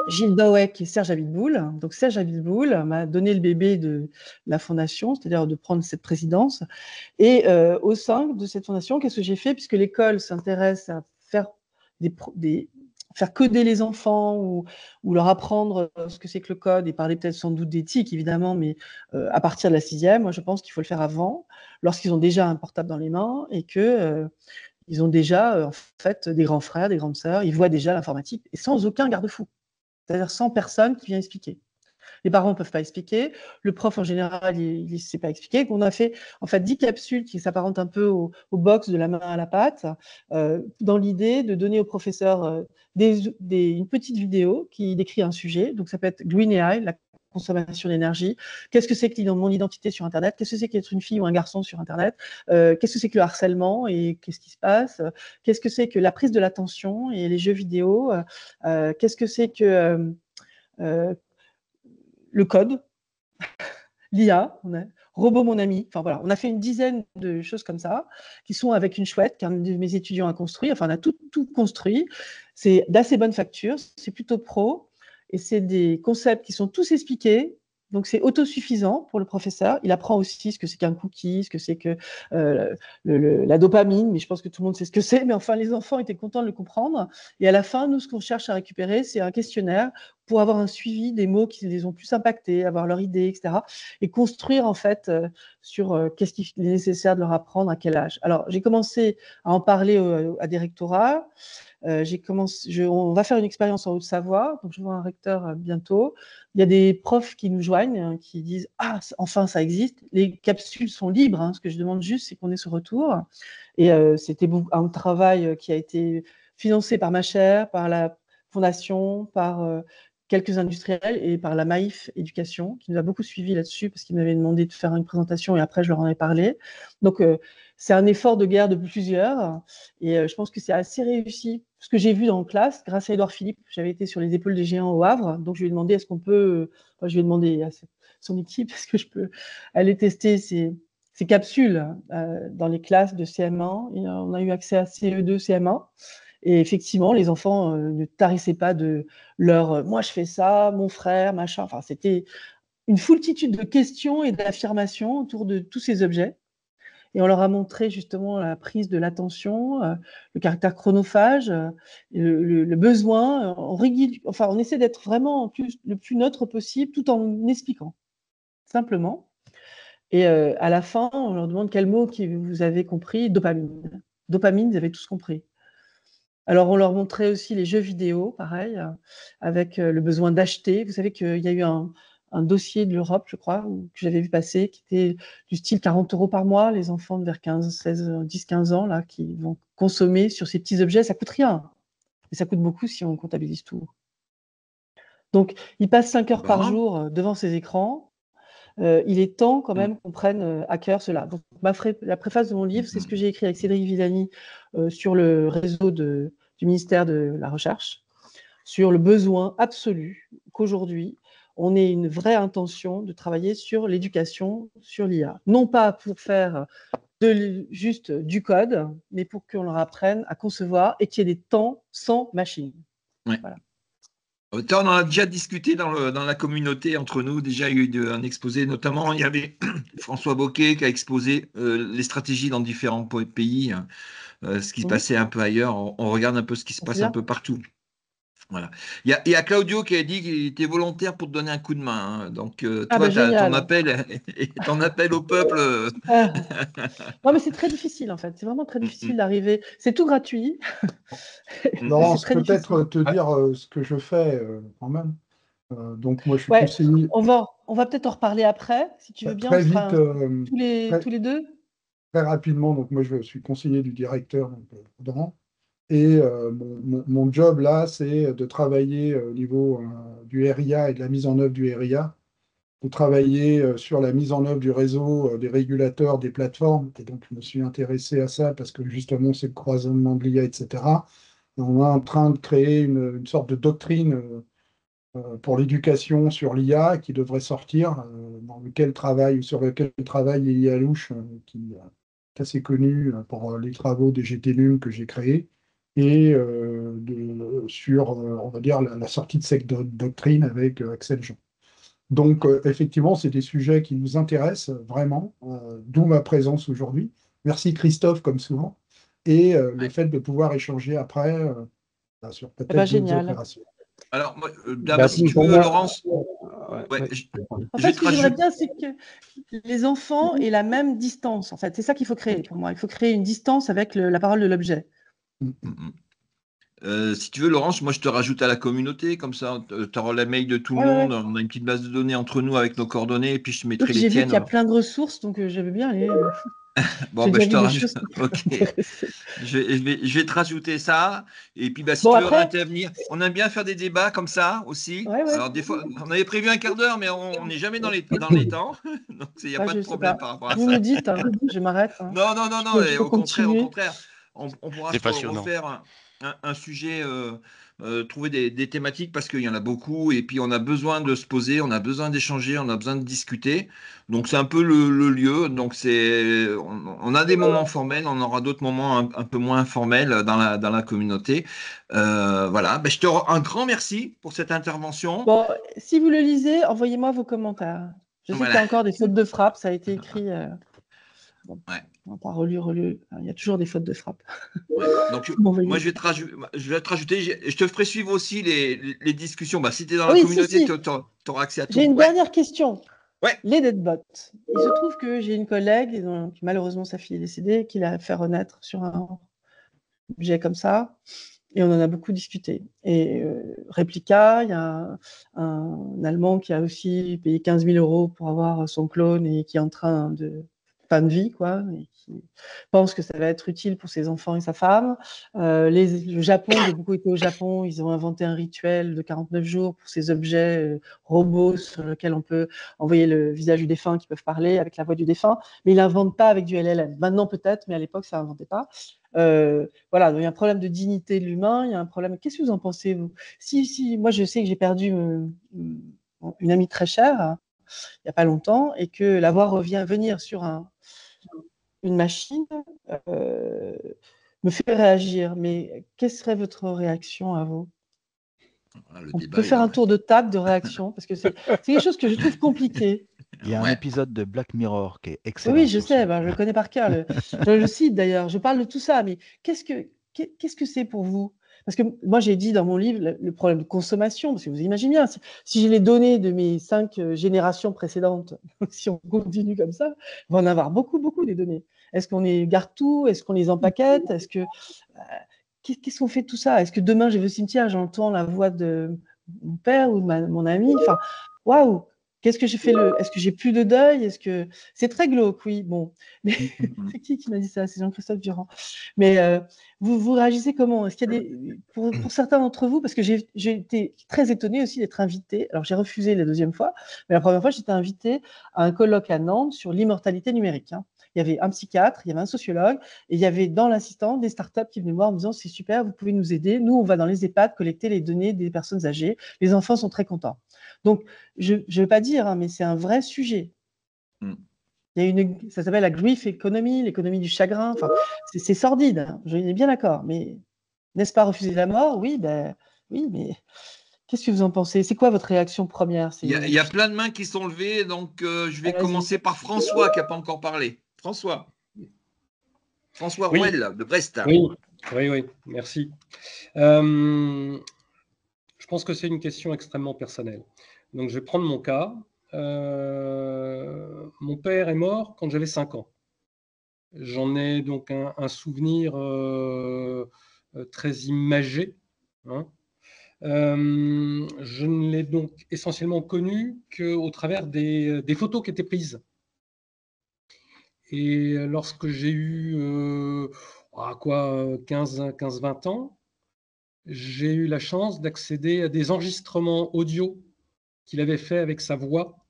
Gilles Dawek et Serge Abitboul. Donc Serge Abitboul m'a donné le bébé de la fondation, c'est-à-dire de prendre cette présidence. Et au sein de cette fondation, qu'est-ce que j'ai fait? Puisque l'école s'intéresse à faire faire coder les enfants ou leur apprendre ce que c'est que le code et parler peut-être sans doute d'éthique, évidemment, mais à partir de la 6e, moi je pense qu'il faut le faire avant, lorsqu'ils ont déjà un portable dans les mains et que... ils ont déjà, en fait, des grands frères, des grandes sœurs, ils voient déjà l'informatique, et sans aucun garde-fou. C'est-à-dire sans personne qui vient expliquer. Les parents ne peuvent pas expliquer, le prof en général, il ne sait pas expliquer. On a fait en fait 10 capsules qui s'apparentent un peu au box de la main à la pâte, dans l'idée de donner au professeur une petite vidéo qui décrit un sujet. Donc ça peut être Green AI, la consommation d'énergie. Qu'est-ce que c'est que mon identité sur Internet? Qu'est-ce que c'est qu'être une fille ou un garçon sur Internet? Qu'est-ce que c'est que le harcèlement et qu'est-ce qui se passe? Qu'est-ce que c'est que la prise de l'attention et les jeux vidéo? Qu'est-ce que c'est que le code, l'IA, Robot mon ami. Enfin voilà, on a fait une dizaine de choses comme ça, qui sont avec une chouette qu'un de mes étudiants a construit. Enfin, on a tout construit. C'est d'assez bonne facture, c'est plutôt pro, et c'est des concepts qui sont tous expliqués. Donc, c'est autosuffisant pour le professeur. Il apprend aussi ce que c'est qu'un cookie, ce que c'est que la dopamine, mais je pense que tout le monde sait ce que c'est. Mais enfin, les enfants étaient contents de le comprendre. Et à la fin, nous, ce qu'on cherche à récupérer, c'est un questionnaire pour avoir un suivi des mots qui les ont plus impactés, avoir leur idée, etc. Et construire, en fait, sur qu'est-ce qu'il est nécessaire de leur apprendre, à quel âge. Alors, j'ai commencé à en parler à des rectorats. On va faire une expérience en Haute-Savoie, donc je vois un recteur bientôt. Il y a des profs qui nous joignent, qui disent « Ah, enfin, ça existe ». Les capsules sont libres. Hein. Ce que je demande juste, c'est qu'on ait ce retour. Et c'était un travail qui a été financé par ma chaire, par la fondation, par quelques industriels et par la Maïf Éducation, qui nous a beaucoup suivis là-dessus parce qu'ils m'avaient demandé de faire une présentation et après, je leur en ai parlé. Donc, c'est un effort de guerre de plusieurs et je pense que c'est assez réussi. Ce que j'ai vu dans classe, grâce à Édouard Philippe, j'avais été sur les épaules des géants au Havre, donc je lui ai demandé est-ce qu'on peut, je lui ai demandé à son équipe, est-ce que je peux aller tester ces capsules dans les classes de CM1. Et on a eu accès à CE2, CM1. Et effectivement, les enfants ne tarissaient pas de leur moi je fais ça, mon frère, machin. Enfin, c'était une foultitude de questions et d'affirmations autour de tous ces objets. Et on leur a montré justement la prise de l'attention, le caractère chronophage, le besoin. On essaie d'être vraiment le plus neutre possible tout en expliquant, simplement. Et à la fin, on leur demande quel mot vous avez compris. Dopamine. Dopamine, vous avez tous compris. Alors, on leur montrait aussi les jeux vidéo, pareil, avec le besoin d'acheter. Vous savez qu'il y a eu un dossier de l'Europe, je crois, que j'avais vu passer, qui était du style 40 € par mois, les enfants de vers 10-15 ans, là, qui vont consommer sur ces petits objets. Ça coûte rien, mais ça coûte beaucoup si on comptabilise tout. Donc, ils passent 5 heures par jour devant ces écrans. Il est temps quand même qu'on prenne à cœur cela. Donc, la préface de mon livre, c'est ce que j'ai écrit avec Cédric Villani sur le réseau du ministère de la Recherche, sur le besoin absolu qu'aujourd'hui, on ait une vraie intention de travailler sur l'éducation, sur l'IA. Non pas pour faire juste du code, mais pour qu'on leur apprenne à concevoir et qu'il y ait des temps sans machine. Ouais. Voilà. On en a déjà discuté dans la communauté entre nous. Déjà, il y a eu un exposé, notamment, il y avait François Bocquet qui a exposé les stratégies dans différents pays, ce qui se passait un peu ailleurs. On regarde un peu ce qui se passe un peu partout. Voilà. Il y a Claudio qui a dit qu'il était volontaire pour te donner un coup de main, hein. Donc, Ah toi, ben ton génial. appel, ton appel au peuple. Ah. Non, mais c'est très difficile en fait. C'est vraiment très difficile d'arriver. C'est tout gratuit. C'est Laurence, très difficile. peut-être te dire ce que je fais quand même. Donc, moi, je suis Ouais, conseiller on va peut-être en reparler après. Si tu veux bien, on très se fera vite, très, tous les deux. très rapidement. Donc, moi, je suis conseiller du directeur donc, Audran. Et mon job là, c'est de travailler au niveau du RIA et de la mise en œuvre du RIA, de travailler sur la mise en œuvre du réseau des régulateurs, des plateformes. Et donc, je me suis intéressé à ça parce que justement, c'est le croisement de l'IA, etc. Et on est en train de créer une sorte de doctrine pour l'éducation sur l'IA qui devrait sortir, dans lequel travail, ou sur lequel travaille Elie Alouche, qui est assez connu pour les travaux des GTNUM que j'ai créés, et sur, on va dire, la sortie de cette doctrine avec Axel Jean. Donc, effectivement, c'est des sujets qui nous intéressent vraiment, d'où ma présence aujourd'hui. Merci Christophe, comme souvent, et le fait de pouvoir échanger après sur Eh ben, peut-être d'autres génial. opérations. Alors, Bah, si tu pour veux, moi, Laurence, ouais, ouais. En je fait, vais ce te que j'aimerais rajouter. bien, c'est que les enfants aient la même distance. En fait, c'est ça qu'il faut créer pour moi. Il faut créer une distance avec la parole de l'objet. Si tu veux, Laurence, moi je te rajoute à la communauté, comme ça tu auras la mail de tout le Ouais, ouais, monde. ouais. On a une petite base de données entre nous avec nos coordonnées, et puis je te Oui, mettrai puis les j'ai vu qu'il y a tiennes. plein de ressources, donc je veux bien aller. Bon, J'ai ben déjà je te vu des rajoute. choses qui peuvent Ok. m'intéresser. Je vais te rajouter ça. Et puis, bah, si Bon, tu veux après, intervenir, on aime bien faire des débats comme ça aussi. ouais, ouais. Alors, des fois, on avait prévu un quart d'heure, mais on n'est jamais dans les temps. Donc, il n'y a Bah, pas de je sais problème pas. par rapport à Vous ça. me dites, hein, je m'arrête. Hein. Non, non, non, non. Je Et peux au contraire, continuer. on pourra C'est se passionnant. refaire un sujet, trouver des thématiques parce qu'il y en a beaucoup et puis on a besoin de se poser, on a besoin d'échanger, on a besoin de discuter. Donc c'est un peu le lieu. Donc on a des moments formels, on aura d'autres moments un peu moins formels dans la communauté. Voilà. Ben, un grand merci pour cette intervention. Bon, si vous le lisez, envoyez-moi vos commentaires. Je sais qu'il y Voilà. a encore des fautes de frappe, ça a été écrit. Bon, Ouais. non, pas relu. Il y a toujours des fautes de frappe. Ouais. Donc, Vous m'envoyez. moi, je vais te rajouter, je te ferai suivre aussi les discussions. Bah, si tu es dans Ah la oui, communauté, tu si. auras accès à J'ai tout. une Ouais, dernière question. ouais. Les deadbots. Il se trouve que j'ai une collègue, qui malheureusement sa fille est décédée, qui l'a fait renaître sur un objet comme ça. Et on en a beaucoup discuté. Et Replica, il y a un Allemand qui a aussi payé 15 000 € pour avoir son clone et qui est en train de fin de vie, quoi, et qui pense que ça va être utile pour ses enfants et sa femme. Le Japon, j'ai beaucoup été au Japon, ils ont inventé un rituel de 49 jours pour ces objets robots sur lesquels on peut envoyer le visage du défunt qui peuvent parler avec la voix du défunt, mais ils n'inventent pas avec du LLM. Maintenant peut-être, mais à l'époque ça n'inventait pas. Voilà, donc il y a un problème de dignité de l'humain, il y a un problème. Qu'est-ce que vous en pensez, vous? Si, moi je sais que j'ai perdu une amie très chère il n'y a pas longtemps et que la voir venir sur une machine me fait réagir. Mais quelle serait votre réaction à vous? Le On débat peut est faire là. un tour de table de réaction parce que c'est quelque chose que je trouve compliqué. Il y a un Ouais. épisode de Black Mirror qui est Oui, excellent oui, je sur sais, ça. je le connais par cœur. Je le cite d'ailleurs, je parle de tout ça, mais qu'est-ce que c'est pour vous? Parce que moi, j'ai dit dans mon livre le problème de consommation, parce que vous imaginez bien, si j'ai les données de mes 5 générations précédentes, si on continue comme ça, on va en avoir beaucoup, beaucoup des données. Est-ce qu'on les garde tout? Est-ce qu'on les empaquette? Qu'est-ce qu'on fait de tout ça? Est-ce que demain, je vais au cimetière, j'entends la voix de mon père ou de mon ami? Enfin, waouh! Qu'est-ce que j'ai fait Est-ce que j'ai plus de deuil? Est-ce que c'est très glauque, oui. Bon, mais c'est qui m'a dit ça? C'est Jean-Christophe Durand. Mais vous réagissez comment? Est-ce qu'il y a pour certains d'entre vous, parce que j'ai été très étonnée aussi d'être invitée. Alors j'ai refusé la deuxième fois, mais la première fois j'étais invitée à un colloque à Nantes sur l'immortalité numérique. Hein. Il y avait un psychiatre, il y avait un sociologue, et il y avait dans l'assistant des startups qui venaient me voir en me disant c'est super, vous pouvez nous aider. Nous, on va dans les EHPAD collecter les données des personnes âgées. Les enfants sont très contents. Donc, je ne veux pas dire, hein, mais c'est un vrai sujet. Il y a ça s'appelle la grief economy, l'économie du chagrin. Enfin, c'est sordide, hein, je suis bien d'accord. Mais n'est-ce pas refuser la mort? Oui, oui, mais qu'est-ce que vous en pensez? C'est quoi votre réaction première? Il y a plein de mains qui sont levées, donc je vais Vas-y. commencer par François qui n'a pas encore parlé. François Oui. Rouel de Brest. Oui, merci. pense que c'est une question extrêmement personnelle. Donc, je vais prendre mon cas. Mon père est mort quand j'avais 5 ans. J'en ai donc un souvenir très imagé. Hein. Je ne l'ai donc essentiellement connu qu'au travers des photos qui étaient prises. Et lorsque j'ai eu 15-20 ans, j'ai eu la chance d'accéder à des enregistrements audio qu'il avait fait avec sa voix.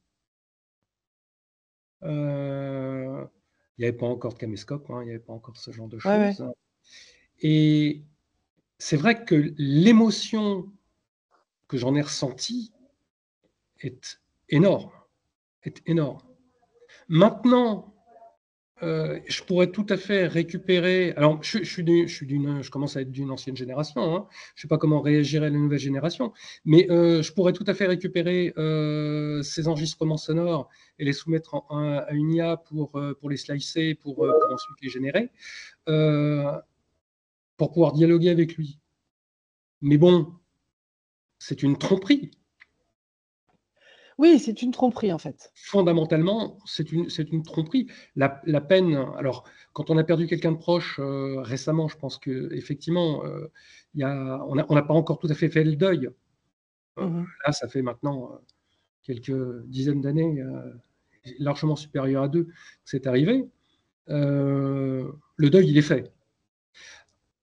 Il n'y avait pas encore de caméscope, hein, il n'y avait pas encore ce genre de choses. Ouais. Et c'est vrai que l'émotion que j'en ai ressentie est énorme. Maintenant, je pourrais tout à fait récupérer. Alors, je commence à être d'une ancienne génération. Hein, je ne sais pas comment réagirait la nouvelle génération, mais je pourrais tout à fait récupérer ces enregistrements sonores et les soumettre à une IA pour les slicer, pour ensuite les générer, pour pouvoir dialoguer avec lui. Mais bon, c'est une tromperie. Oui, c'est une tromperie en fait. Fondamentalement, c'est une tromperie. La peine, alors, quand on a perdu quelqu'un de proche récemment, je pense qu'effectivement, on n'a pas encore tout à fait le deuil. Là, ça fait maintenant quelques dizaines d'années, largement supérieur à 2, que c'est arrivé. Le deuil, il est fait.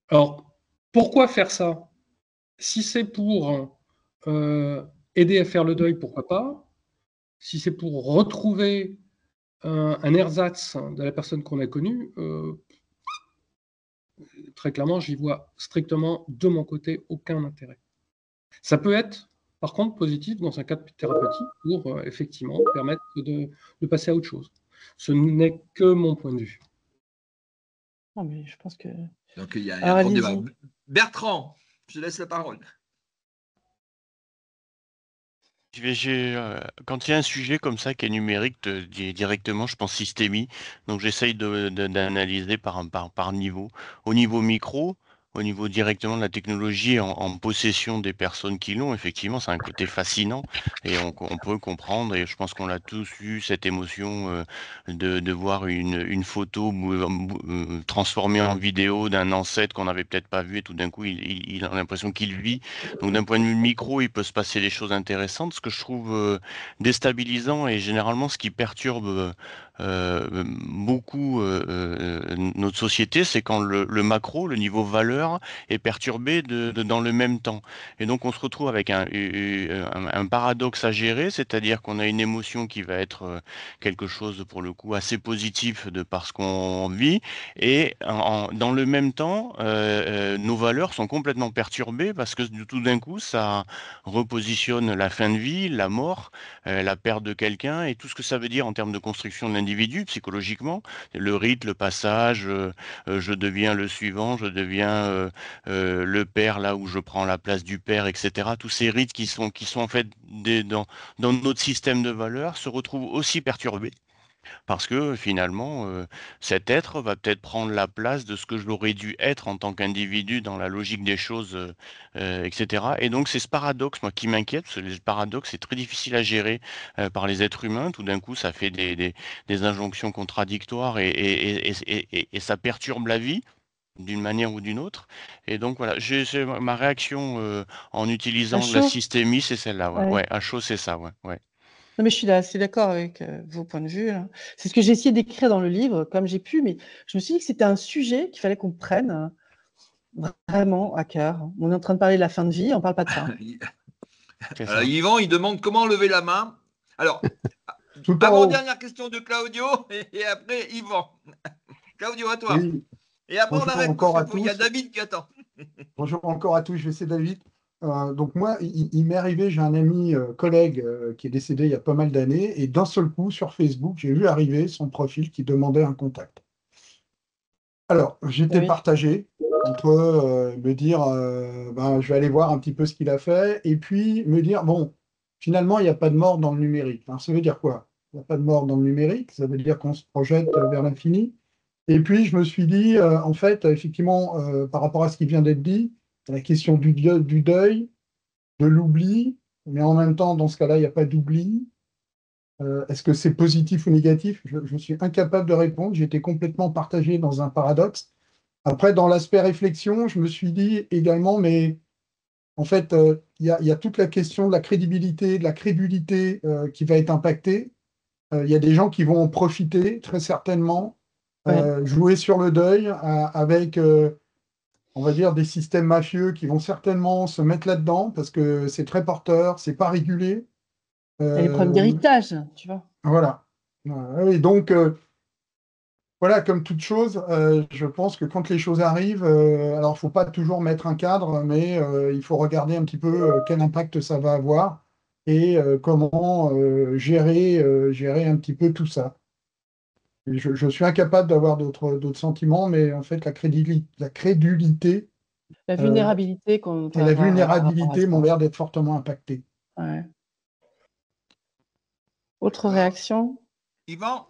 Alors, pourquoi faire ça? Si c'est pour aider à faire le deuil, pourquoi pas? Si c'est pour retrouver un ersatz de la personne qu'on a connue, très clairement, j'y vois strictement, de mon côté, aucun intérêt. Ça peut être, par contre, positif dans un cadre thérapeutique pour effectivement permettre de passer à autre chose. Ce n'est que mon point de vue. Non, mais je pense que... Donc, il y a un grand débat. Bertrand, je te laisse la parole. Quand il y a un sujet comme ça qui est numérique, directement, je pense systémie. Donc j'essaye d'analyser par niveau. Au niveau micro, au niveau directement de la technologie en possession des personnes qui l'ont, effectivement, c'est un côté fascinant et on peut comprendre. Et je pense qu'on a tous eu cette émotion de voir une photo transformée en vidéo d'un ancêtre qu'on n'avait peut-être pas vu et tout d'un coup, il a l'impression qu'il vit. Donc d'un point de vue micro, il peut se passer des choses intéressantes. Ce que je trouve déstabilisant et généralement ce qui perturbe beaucoup notre société, c'est quand le macro, le niveau valeur, est perturbé dans le même temps. Et donc on se retrouve avec un paradoxe à gérer, c'est-à-dire qu'on a une émotion qui va être quelque chose pour le coup assez positif de par ce qu'on vit, et dans le même temps, nos valeurs sont complètement perturbées parce que tout d'un coup, ça repositionne la fin de vie, la mort, la perte de quelqu'un et tout ce que ça veut dire en termes de construction de l'individu psychologiquement, le rite, le passage, je deviens le suivant, je deviens le père là où je prends la place du père, etc. Tous ces rites qui sont en fait dans notre système de valeurs se retrouvent aussi perturbés. Parce que finalement, cet être va peut-être prendre la place de ce que je l'aurais dû être en tant qu'individu dans la logique des choses, etc. Et donc c'est ce paradoxe, moi, qui m'inquiète, parce que le paradoxe c'est très difficile à gérer par les êtres humains. Tout d'un coup, ça fait des injonctions contradictoires et ça perturbe la vie d'une manière ou d'une autre. Et donc voilà, ma réaction en À utilisant la chaud? systémie, c'est celle-là. Ouais. Ouais. Ouais, à chaud, c'est ça. Ouais. Ouais. Non, mais je suis assez d'accord avec vos points de vue, là. C'est ce que j'ai essayé d'écrire dans le livre, comme j'ai pu, mais je me suis dit que c'était un sujet qu'il fallait qu'on prenne vraiment à cœur. On est en train de parler de la fin de vie, on ne parle pas de ça. C'est Alors, ça. Yvan, il demande comment lever la main. Alors, Tout en haut. avant-dernière question de Claudio et après Yvan. Claudio, à toi. Oui. Et après, Bonjour on arrête encore parce à qu'il y a tous. David qui attend. Bonjour encore à tous, je vais essayer d'aller vite. Donc moi, il m'est arrivé, j'ai un ami collègue qui est décédé il y a pas mal d'années, et d'un seul coup, sur Facebook, j'ai vu arriver son profil qui demandait un contact. Alors, j'étais Oui. partagé entre me dire, ben, je vais aller voir un petit peu ce qu'il a fait, et puis me dire, bon, finalement, il n'y a pas de mort dans le numérique. Alors, ça veut dire quoi? Il n'y a pas de mort dans le numérique, ça veut dire qu'on se projette vers l'infini. Et puis, je me suis dit, en fait, effectivement, par rapport à ce qui vient d'être dit, la question du deuil, de l'oubli, mais en même temps, dans ce cas-là, il n'y a pas d'oubli. Est-ce que c'est positif ou négatif? Je suis incapable de répondre. J'étais complètement partagé dans un paradoxe. Après, dans l'aspect réflexion, je me suis dit également, mais en fait, il y a toute la question de la crédibilité, de la crédulité qui va être impactée. Il y a des gens qui vont en profiter, très certainement, Ouais. jouer sur le deuil avec, on va dire, des systèmes mafieux qui vont certainement se mettre là-dedans parce que c'est très porteur, c'est pas régulé. Il y a les problèmes Euh, d'héritage, tu vois. voilà. Et donc, voilà, comme toute chose, je pense que quand les choses arrivent, alors il ne faut pas toujours mettre un cadre, mais il faut regarder un petit peu quel impact ça va avoir et comment gérer un petit peu tout ça. Et je suis incapable d'avoir d'autres sentiments, mais en fait, la crédulité La euh, vulnérabilité qu'on et va la avoir par rapport à vulnérabilité m'ont ça. l'air d'être fortement impactées. Ouais. Autre réaction? Yvan?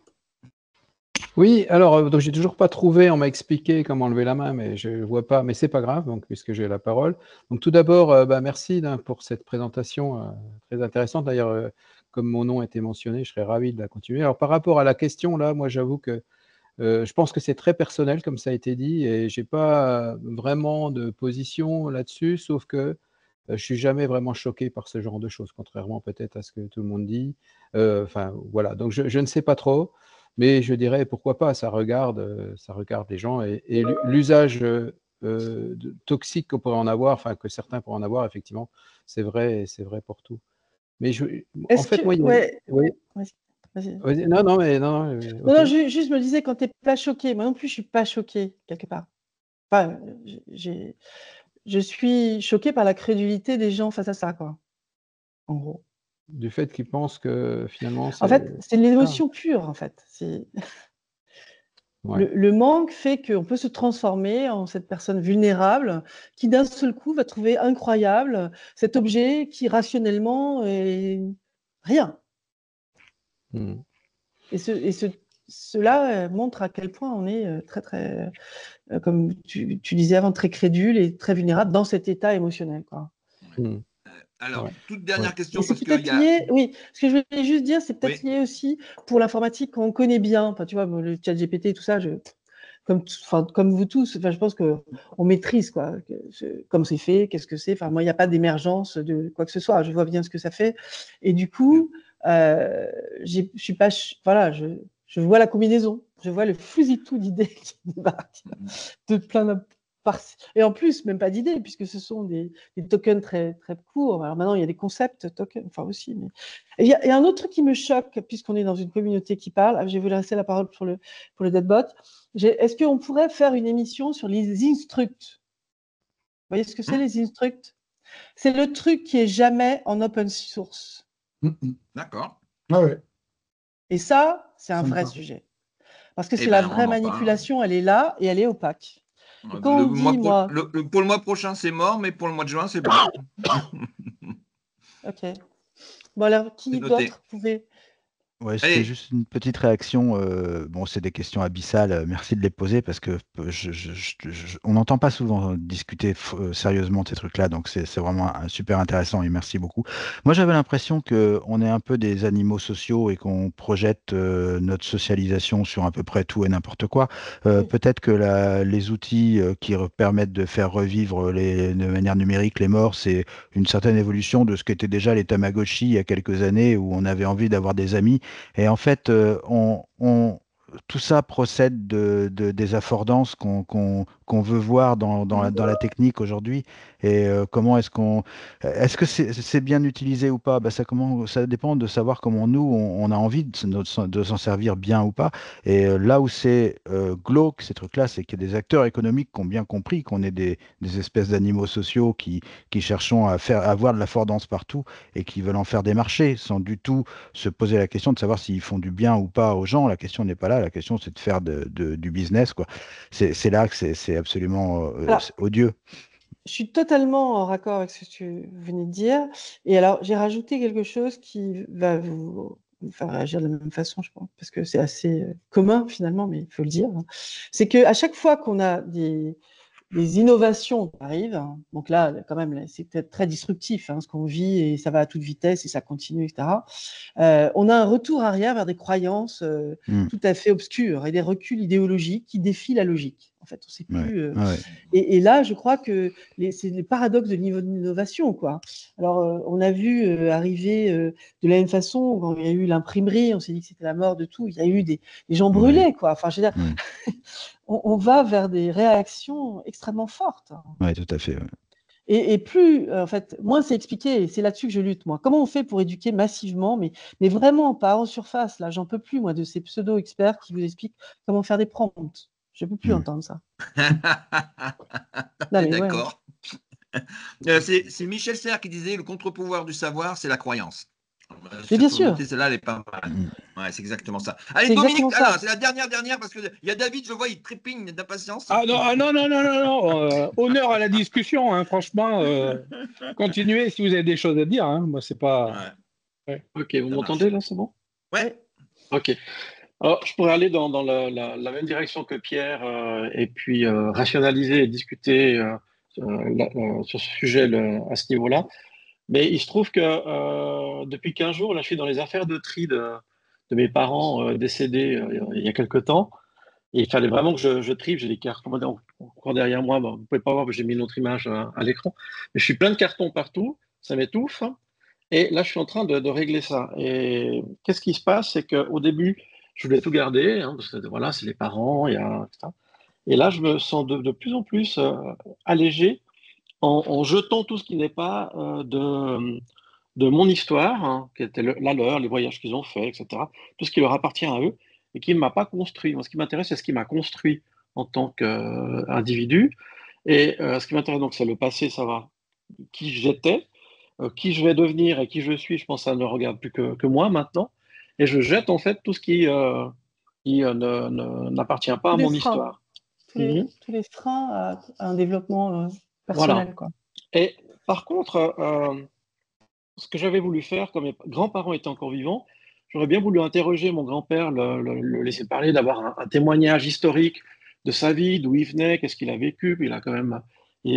Oui, alors, donc j'ai toujours pas trouvé, on m'a expliqué comment lever la main, mais je vois pas, mais c'est pas grave, donc, puisque j'ai la parole. Donc, tout d'abord, bah, merci pour cette présentation très intéressante. D'ailleurs, comme mon nom a été mentionné, je serais ravi de la continuer. Alors, par rapport à la question, là, moi, j'avoue que je pense que c'est très personnel, comme ça a été dit, et j'ai pas vraiment de position là-dessus, sauf que je suis jamais vraiment choqué par ce genre de choses, contrairement peut-être à ce que tout le monde dit. Enfin, voilà, donc je ne sais pas trop, mais je dirais pourquoi pas, ça regarde les gens et l'usage toxique qu'on pourrait en avoir, enfin que certains pourraient en avoir, effectivement, c'est vrai pour tout. Mais en Est-ce que, fait, moi, ouais, oui, vas-y, vas-y. non, non, mais non, Non, ok. non, juste me disais quand tu n'es pas choqué, moi non plus je suis pas choquée quelque part. Enfin, je suis choquée par la crédulité des gens face à ça, quoi. En gros. Du fait qu'ils pensent que finalement, En c'est fait, c'est ça. l'émotion pure, en fait. C'est Ouais. le manque fait qu'on peut se transformer en cette personne vulnérable qui d'un seul coup va trouver incroyable cet objet qui rationnellement est rien. Mm. Et cela montre à quel point on est très, très, comme tu disais avant, très crédule et très vulnérable dans cet état émotionnel, quoi. Mm. Alors, Ouais. toute Ouais. dernière Et question, c'est parce qu'il peut-être y a. lié, oui, ce que je voulais juste dire, c'est peut-être Oui, lié aussi pour l'informatique qu'on connaît bien. Enfin, tu vois, le chat GPT et tout ça, comme vous tous, enfin, je pense qu'on maîtrise, quoi, comme c'est fait, qu'est-ce que c'est. Enfin, moi, il n'y a pas d'émergence de quoi que ce soit. Je vois bien ce que ça fait. Et du coup, je suis pas, voilà, je vois la combinaison. Je vois le fusil-tout d'idées qui débarquent de plein de et en plus, même pas d'idées, puisque ce sont des tokens très, très courts. Alors maintenant, il y a des concepts tokens, enfin aussi. Mais... Il y a un autre truc qui me choque, puisqu'on est dans une communauté qui parle. Je vais vous laisser la parole pour le deadbot. Est-ce qu'on pourrait faire une émission sur les instructs? Vous voyez ce que c'est, les instructs? C'est le truc qui est jamais en open source. d'accord. Ah ouais, Et ça, c'est un ça me vrai parle. sujet. Parce que Eh c'est la bien, on vraie en parle. manipulation, elle est là et elle est opaque. Et quand on dit, moi, Pour le mois prochain, c'est mort, mais pour le mois de juin, c'est bon. ok. Bon, alors, C'est qui noté. d'autre pouvait... Ouais, c'était Allez, juste une petite réaction. Bon, c'est des questions abyssales. Merci de les poser parce que on n'entend pas souvent discuter sérieusement de ces trucs-là. Donc, c'est vraiment super intéressant et merci beaucoup. Moi, j'avais l'impression que on est un peu des animaux sociaux et qu'on projette notre socialisation sur à peu près tout et n'importe quoi. Oui. Peut-être que les outils qui permettent de faire revivre de manière numérique les morts, c'est une certaine évolution de ce qu'étaient déjà les Tamagotchi il y a quelques années où on avait envie d'avoir des amis. Et en fait, tout ça procède des affordances qu'on veut voir dans la technique aujourd'hui. Et comment est-ce que c'est bien utilisé ou pas? Bah, ça dépend de savoir comment nous, on a envie de s'en servir bien ou pas. Et là où c'est glauque, ces trucs-là, c'est qu'il y a des acteurs économiques qui ont bien compris qu'on est des espèces d'animaux sociaux qui cherchons à avoir de l'affordance partout et qui veulent en faire des marchés sans du tout se poser la question de savoir s'ils font du bien ou pas aux gens. La question n'est pas là. La question, c'est de faire du business, quoi. C'est là que c'est absolument Alors, odieux. je suis totalement en raccord avec ce que tu venais de dire. Et alors, j'ai rajouté quelque chose qui va vous faire réagir de la même façon, je pense, parce que c'est assez commun finalement, mais il faut le dire. C'est qu'à chaque fois qu'on a des innovations arrivent. Donc là, quand même, c'est peut-être très disruptif ce qu'on vit et ça va à toute vitesse et ça continue, etc. On a un retour arrière vers des croyances tout à fait obscures et des reculs idéologiques qui défient la logique. En fait, on ne sait plus. Et là, je crois que c'est le paradoxe de niveau d'innovation, quoi. Alors, on a vu arriver de la même façon, quand il y a eu l'imprimerie, on s'est dit que c'était la mort de tout. Il y a eu des gens brûlés, quoi. Enfin, je veux dire, on va vers des réactions extrêmement fortes. Oui, tout à fait. Ouais. Et plus, en fait, moins c'est expliqué, c'est là-dessus que je lutte, moi. Comment on fait pour éduquer massivement, mais vraiment pas en surface, là, j'en peux plus, moi, de ces pseudo-experts qui vous expliquent comment faire des prompts. Je ne peux plus entendre ça. D'accord. Ouais. C'est Michel Serres qui disait le contre-pouvoir du savoir, c'est la croyance. Mais bien sûr. Celle-là, elle est pas mal. Ouais, c'est exactement ça. Allez, Dominique, c'est la dernière, parce qu'il y a David, je vois, il trépigne d'impatience. Ah non. Honneur à la discussion, franchement. Continuez si vous avez des choses à dire. Moi, c'est pas. Ouais. Ok, vous m'entendez là, c'est bon? Ouais. Ok. Alors, je pourrais aller dans la même direction que Pierre et puis rationaliser et discuter sur ce sujet à ce niveau-là. Mais il se trouve que depuis 15 jours, là, je suis dans les affaires de tri de mes parents décédés il y a quelque temps. Et il fallait vraiment que je trie. J'ai des cartons encore derrière moi. Bon, vous ne pouvez pas voir, j'ai mis une autre image à l'écran. Mais je suis plein de cartons partout. Ça m'étouffe. Et là, je suis en train de régler ça. Et qu'est-ce qui se passe? C'est qu'au début, je voulais tout garder. Parce que voilà, c'est les parents, etc. Et là, je me sens de plus en plus allégé en jetant tout ce qui n'est pas de mon histoire, qui était la leur, les voyages qu'ils ont faits, etc. Tout ce qui leur appartient à eux et qui ne m'a pas construit. Moi, ce qui m'intéresse, c'est ce qui m'a construit en tant qu'individu. Et ce qui m'intéresse, donc, c'est le passé, savoir qui j'étais, qui je vais devenir et qui je suis. Je pense que ça ne regarde plus que moi maintenant. Et je jette, en fait, tout ce qui n'appartient pas à mon histoire. Tous les freins à un développement personnel. Voilà. Quoi. Et par contre, ce que j'avais voulu faire, quand mes grands-parents étaient encore vivants, j'aurais bien voulu interroger mon grand-père, le laisser parler, d'avoir un témoignage historique de sa vie, d'où il venait, qu'est-ce qu'il a vécu. Il a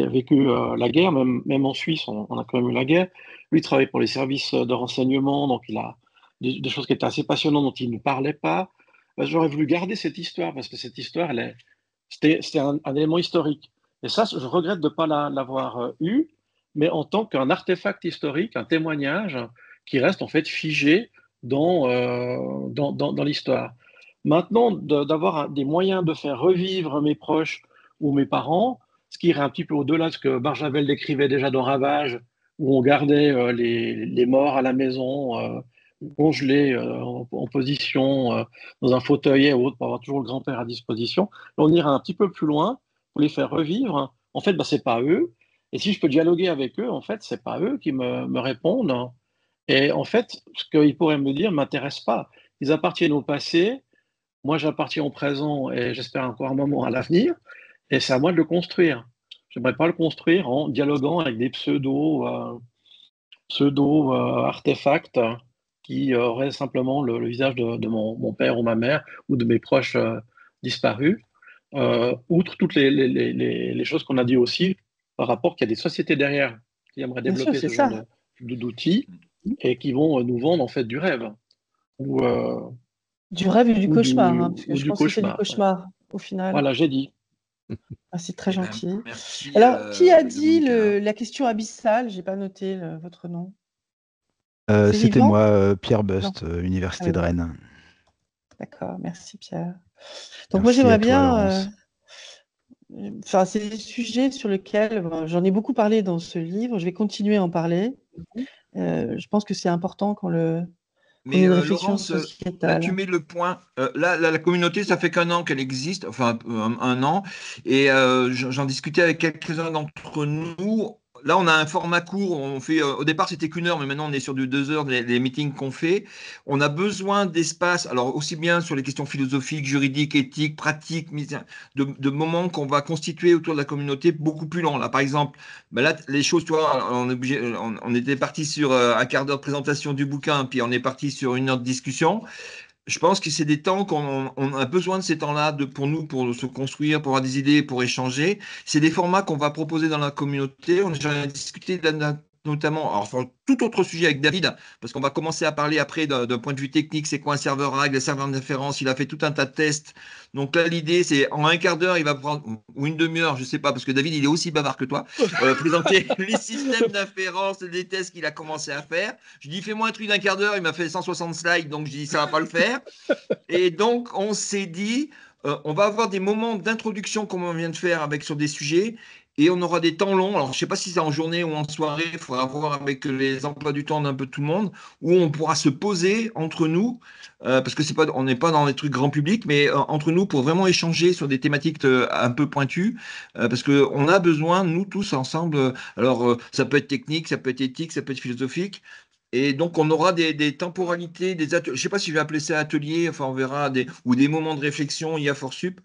vécu la guerre, même en Suisse, on a quand même eu la guerre. Lui, il travaillait pour les services de renseignement, donc il a des choses qui étaient assez passionnantes dont il ne parlait pas. J'aurais voulu garder cette histoire, parce que cette histoire, c'était un élément historique. Et ça, je regrette de ne pas l'avoir eu, mais en tant qu'un artefact historique, un témoignage qui reste en fait figé dans l'histoire. Maintenant, d'avoir des moyens de faire revivre mes proches ou mes parents, ce qui irait un petit peu au-delà de ce que Barjavel décrivait déjà dans Ravage, où on gardait les morts à la maison, congelés en position dans un fauteuil ou autre pour avoir toujours le grand-père à disposition. On irait un petit peu plus loin pour les faire revivre. En fait, c'est pas eux. Et si je peux dialoguer avec eux, en fait, c'est pas eux qui me répondent. Et en fait, ce qu'ils pourraient me dire ne m'intéresse pas. Ils appartiennent au passé. Moi, j'appartiens au présent et j'espère encore un moment à l'avenir. Et c'est à moi de le construire. Je n'aimerais pas le construire en dialoguant avec des pseudo-artefacts qui auraient simplement le visage de mon père ou ma mère ou de mes proches disparus. Outre toutes les choses qu'on a dit aussi par rapport qu'il y a des sociétés derrière qui aimeraient développer ce genre d'outils et qui vont nous vendre en fait du rêve. Du rêve et du cauchemar, parce que je pense que c'est du cauchemar au final. Voilà, j'ai dit. Ah, c'est très gentil. Merci, alors, qui a dit la question abyssale? J'ai pas noté votre nom. C'était moi, Pierre Bust, Université de Rennes. D'accord, merci Pierre. Donc moi j'aimerais bien... c'est des sujets sur lesquels j'en ai beaucoup parlé dans ce livre, je vais continuer à en parler. Je pense que c'est important quand Mais Laurence, là, tu mets le point. Là, la communauté, ça fait qu'1 an qu'elle existe, enfin 1 an, et j'en discutais avec quelques-uns d'entre nous. Là, on a un format court. On fait, au départ, c'était qu'1 heure, mais maintenant, on est sur du 2 heures, les meetings qu'on fait. On a besoin d'espace, alors aussi bien sur les questions philosophiques, juridiques, éthiques, pratiques, de moments qu'on va constituer autour de la communauté beaucoup plus longs. Là, par exemple, là, les choses, tu vois, on était parti sur un quart d'heure de présentation du bouquin, puis on est parti sur 1 heure de discussion. je pense que c'est des temps qu'on a besoin de ces temps-là pour nous, pour se construire, pour avoir des idées, pour échanger. C'est des formats qu'on va proposer dans la communauté. J'en ai discuté notamment, alors sur tout autre sujet avec David, parce qu'on va commencer à parler après d'un point de vue technique, c'est quoi un serveur RAG, le serveur d'inférence, il a fait tout un tas de tests. Donc là, l'idée, c'est en un quart d'heure, il va prendre, ou une demi-heure, je ne sais pas, parce que David, il est aussi bavard que toi, présenter les systèmes d'inférence, les tests qu'il a commencé à faire. Je dis, fais-moi un truc d'un quart d'heure, il m'a fait 160 slides, donc je dis, ça ne va pas le faire. Et donc, on s'est dit, on va avoir des moments d'introduction, comme on vient de faire sur des sujets, et on aura des temps longs. Alors, je ne sais pas si c'est en journée ou en soirée, il faudra voir avec les emplois du temps d'un peu tout le monde, où on pourra se poser entre nous, parce que on n'est pas dans les trucs grand public, mais entre nous pour vraiment échanger sur des thématiques un peu pointues, parce qu'on a besoin, nous tous ensemble, alors ça peut être technique, ça peut être éthique, ça peut être philosophique. Et donc, on aura des temporalités, je ne sais pas si je vais appeler ça atelier, enfin, on verra, ou des moments de réflexion IA Forsup,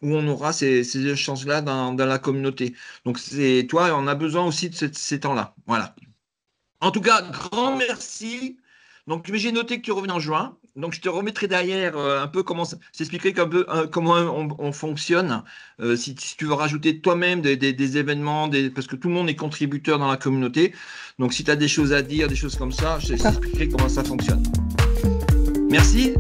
où on aura ces échanges-là dans la communauté. Donc, toi, on a besoin aussi de ces temps-là. Voilà. En tout cas, grand merci. Donc, j'ai noté que tu revenais en juin. Donc, je te remettrai derrière un peu comment s'expliquer comment on fonctionne. Si tu veux rajouter toi-même des événements, parce que tout le monde est contributeur dans la communauté. Donc, si tu as des choses à dire, des choses comme ça, je t'expliquerai comment ça fonctionne. Merci.